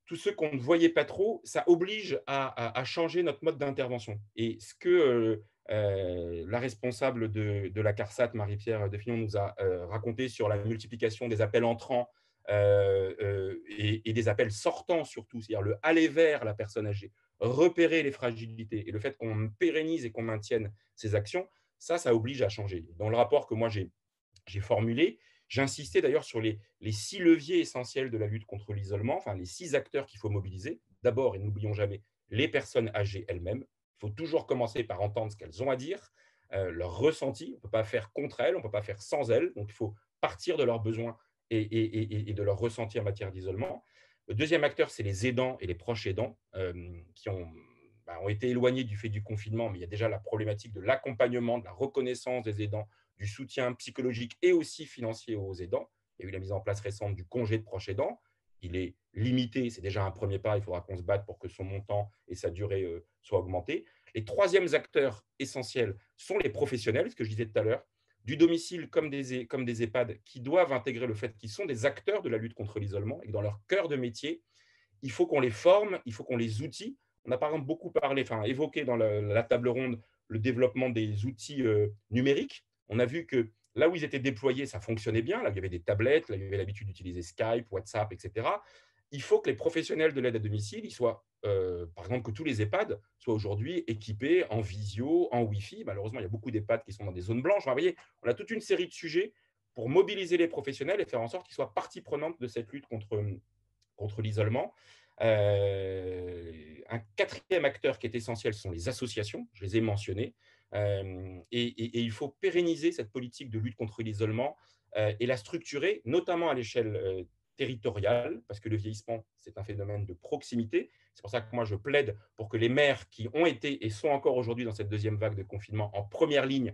tous ceux qu'on ne voyait pas trop, ça oblige à changer notre mode d'intervention. Et ce que la responsable de la CARSAT, Marie-Pierre Defillon, nous a raconté sur la multiplication des appels entrants et des appels sortants surtout, c'est-à-dire le aller vers la personne âgée, repérer les fragilités et le fait qu'on pérennise et qu'on maintienne ces actions, ça oblige à changer. Dans le rapport que moi j'ai formulé, j'insistais d'ailleurs sur les 6 leviers essentiels de la lutte contre l'isolement, enfin les 6 acteurs qu'il faut mobiliser. D'abord, et n'oublions jamais, les personnes âgées elles-mêmes. Il faut toujours commencer par entendre ce qu'elles ont à dire, leur ressenti. On ne peut pas faire contre elles, on ne peut pas faire sans elles. Donc, il faut partir de leurs besoins et de leur ressenti en matière d'isolement. Le deuxième acteur, c'est les aidants et les proches aidants qui ont été éloignés du fait du confinement, mais il y a déjà la problématique de l'accompagnement, de la reconnaissance des aidants, du soutien psychologique et aussi financier aux aidants. Il y a eu la mise en place récente du congé de proche aidant. Il est limité, c'est déjà un premier pas, il faudra qu'on se batte pour que son montant et sa durée soient augmentés. Les troisièmes acteurs essentiels sont les professionnels, ce que je disais tout à l'heure, du domicile comme des EHPAD, qui doivent intégrer le fait qu'ils sont des acteurs de la lutte contre l'isolement et que dans leur cœur de métier, il faut qu'on les forme, il faut qu'on les outille. On a par exemple beaucoup parlé, évoqué dans la table ronde le développement des outils numériques. On a vu que là où ils étaient déployés, ça fonctionnait bien. Là, il y avait des tablettes, là, il y avait l'habitude d'utiliser Skype, WhatsApp, etc. Il faut que les professionnels de l'aide à domicile, ils soient, par exemple, que tous les EHPAD soient aujourd'hui équipés en visio, en Wi-Fi. Malheureusement, il y a beaucoup d'EHPAD qui sont dans des zones blanches. Vous voyez, on a toute une série de sujets pour mobiliser les professionnels et faire en sorte qu'ils soient partie prenante de cette lutte contre l'isolement. Un quatrième acteur qui est essentiel, ce sont les associations, je les ai mentionnées. Et il faut pérenniser cette politique de lutte contre l'isolement et la structurer, notamment à l'échelle territoriale, parce que le vieillissement, c'est un phénomène de proximité. C'est pour ça que moi, je plaide pour que les maires qui ont été et sont encore aujourd'hui dans cette deuxième vague de confinement en première ligne,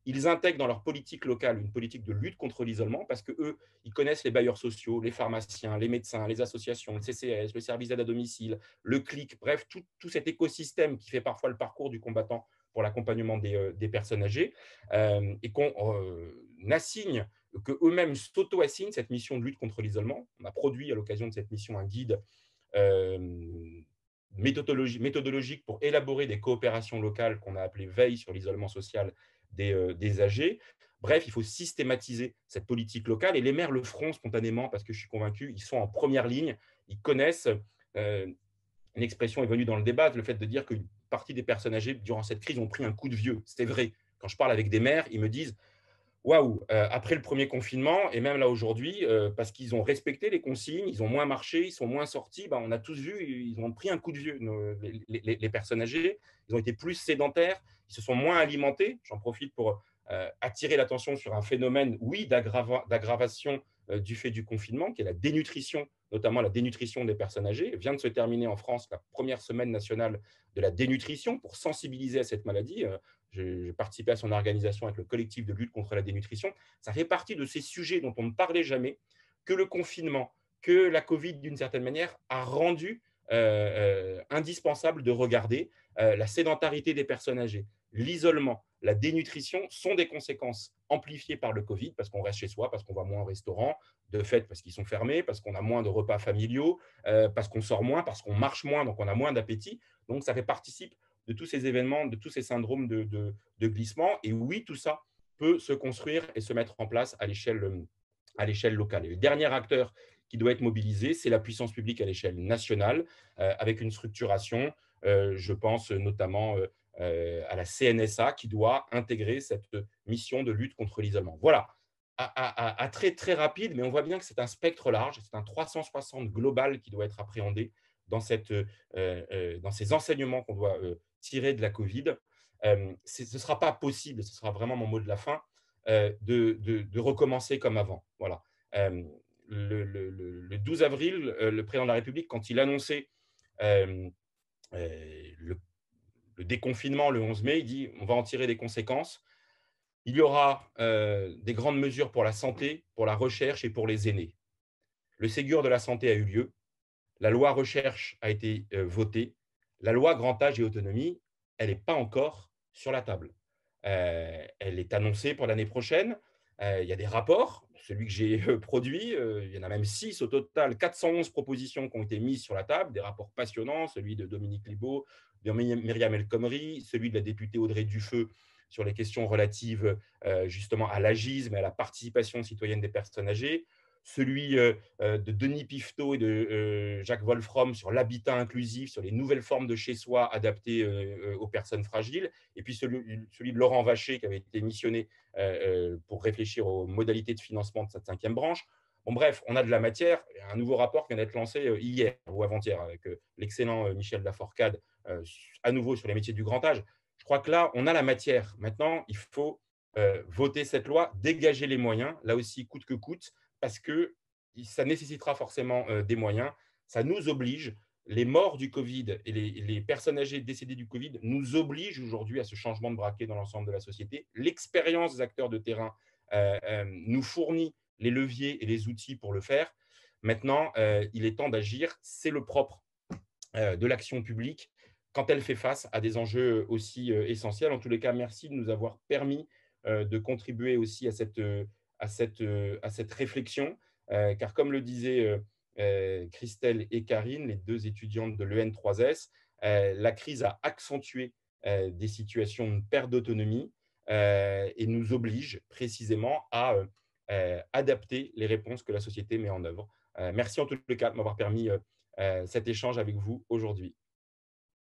ils intègrent dans leur politique locale une politique de lutte contre l'isolement parce qu'eux, ils connaissent les bailleurs sociaux, les pharmaciens, les médecins, les associations, le CCS, le service d'aide à domicile, le CLIC, bref, tout cet écosystème qui fait parfois le parcours du combattant pour l'accompagnement des personnes âgées et qu'on assigne, qu'eux-mêmes s'auto-assignent cette mission de lutte contre l'isolement. On a produit à l'occasion de cette mission un guide méthodologique pour élaborer des coopérations locales qu'on a appelées veille sur l'isolement social des âgés. Bref, il faut systématiser cette politique locale et les maires le feront spontanément parce que je suis convaincu, ils sont en première ligne, ils connaissent. Une expression est venue dans le débat, le fait de dire qu'une partie des personnes âgées durant cette crise ont pris un coup de vieux. C'est vrai. Quand je parle avec des maires, ils me disent waouh, après le premier confinement, et même là aujourd'hui, parce qu'ils ont respecté les consignes, ils ont moins marché, ils sont moins sortis, on a tous vu, ils ont pris un coup de vieux, les personnes âgées, ils ont été plus sédentaires, ils se sont moins alimentés. J'en profite pour attirer l'attention sur un phénomène, oui, d'aggravation du fait du confinement, qui est la dénutrition, notamment la dénutrition des personnes âgées. Il vient de se terminer en France la première semaine nationale de la dénutrition pour sensibiliser à cette maladie. J'ai participé à son organisation avec le collectif de lutte contre la dénutrition. Ça fait partie de ces sujets dont on ne parlait jamais, que le confinement, que la Covid, d'une certaine manière, a rendu indispensable de regarder. La sédentarité des personnes âgées, l'isolement, la dénutrition sont des conséquences amplifiées par le Covid, parce qu'on reste chez soi, parce qu'on va moins au restaurant, de fait parce qu'ils sont fermés, parce qu'on a moins de repas familiaux, parce qu'on sort moins, parce qu'on marche moins, donc on a moins d'appétit. Donc ça fait participe de tous ces événements, de tous ces syndromes de glissement. Et oui, tout ça peut se construire et se mettre en place à l'échelle locale. Et le dernier acteur qui doit être mobilisé, c'est la puissance publique à l'échelle nationale, avec une structuration, je pense notamment à la CNSA, qui doit intégrer cette mission de lutte contre l'isolement. Voilà, à très, très rapide, mais on voit bien que c'est un spectre large, c'est un 360 global qui doit être appréhendé dans ces enseignements qu'on doit tirer de la Covid, ce ne sera pas possible, ce sera vraiment mon mot de la fin, de recommencer comme avant. Voilà. Le 12 avril, le président de la République, quand il annonçait le déconfinement le 11 mai, il dit on va en tirer des conséquences. Il y aura des grandes mesures pour la santé, pour la recherche et pour les aînés. Le Ségur de la santé a eu lieu. La loi recherche a été votée. La loi grand âge et autonomie, elle n'est pas encore sur la table. Elle est annoncée pour l'année prochaine. Il y a des rapports, celui que j'ai produit, il y en a même 6 au total, 411 propositions qui ont été mises sur la table, des rapports passionnants, celui de Dominique Libaud, de Myriam El Khomri, celui de la députée Audrey Dufeu sur les questions relatives justement à l'agisme et à la participation citoyenne des personnes âgées, celui de Denis Pifteau et de Jacques Wolfrom sur l'habitat inclusif, sur les nouvelles formes de chez-soi adaptées aux personnes fragiles, et puis celui de Laurent Vacher qui avait été missionné pour réfléchir aux modalités de financement de cette 5e branche. Bon, bref, on a de la matière. Il y a un nouveau rapport qui vient d'être lancé hier ou avant-hier avec l'excellent Michel Laforcade, à nouveau sur les métiers du grand âge. Je crois que là, on a la matière. Maintenant, il faut voter cette loi, dégager les moyens, là aussi coûte que coûte, parce que ça nécessitera forcément des moyens. Ça nous oblige, les morts du Covid et les personnes âgées décédées du Covid nous obligent aujourd'hui à ce changement de braquet dans l'ensemble de la société. L'expérience des acteurs de terrain nous fournit les leviers et les outils pour le faire. Maintenant, il est temps d'agir. C'est le propre de l'action publique quand elle fait face à des enjeux aussi essentiels. En tous les cas, merci de nous avoir permis de contribuer aussi à cette réflexion, car comme le disaient Christelle et Karine, les 2 étudiantes de l'EN3S, la crise a accentué des situations de perte d'autonomie et nous oblige précisément à adapter les réponses que la société met en œuvre. Merci en tous les cas de m'avoir permis cet échange avec vous aujourd'hui.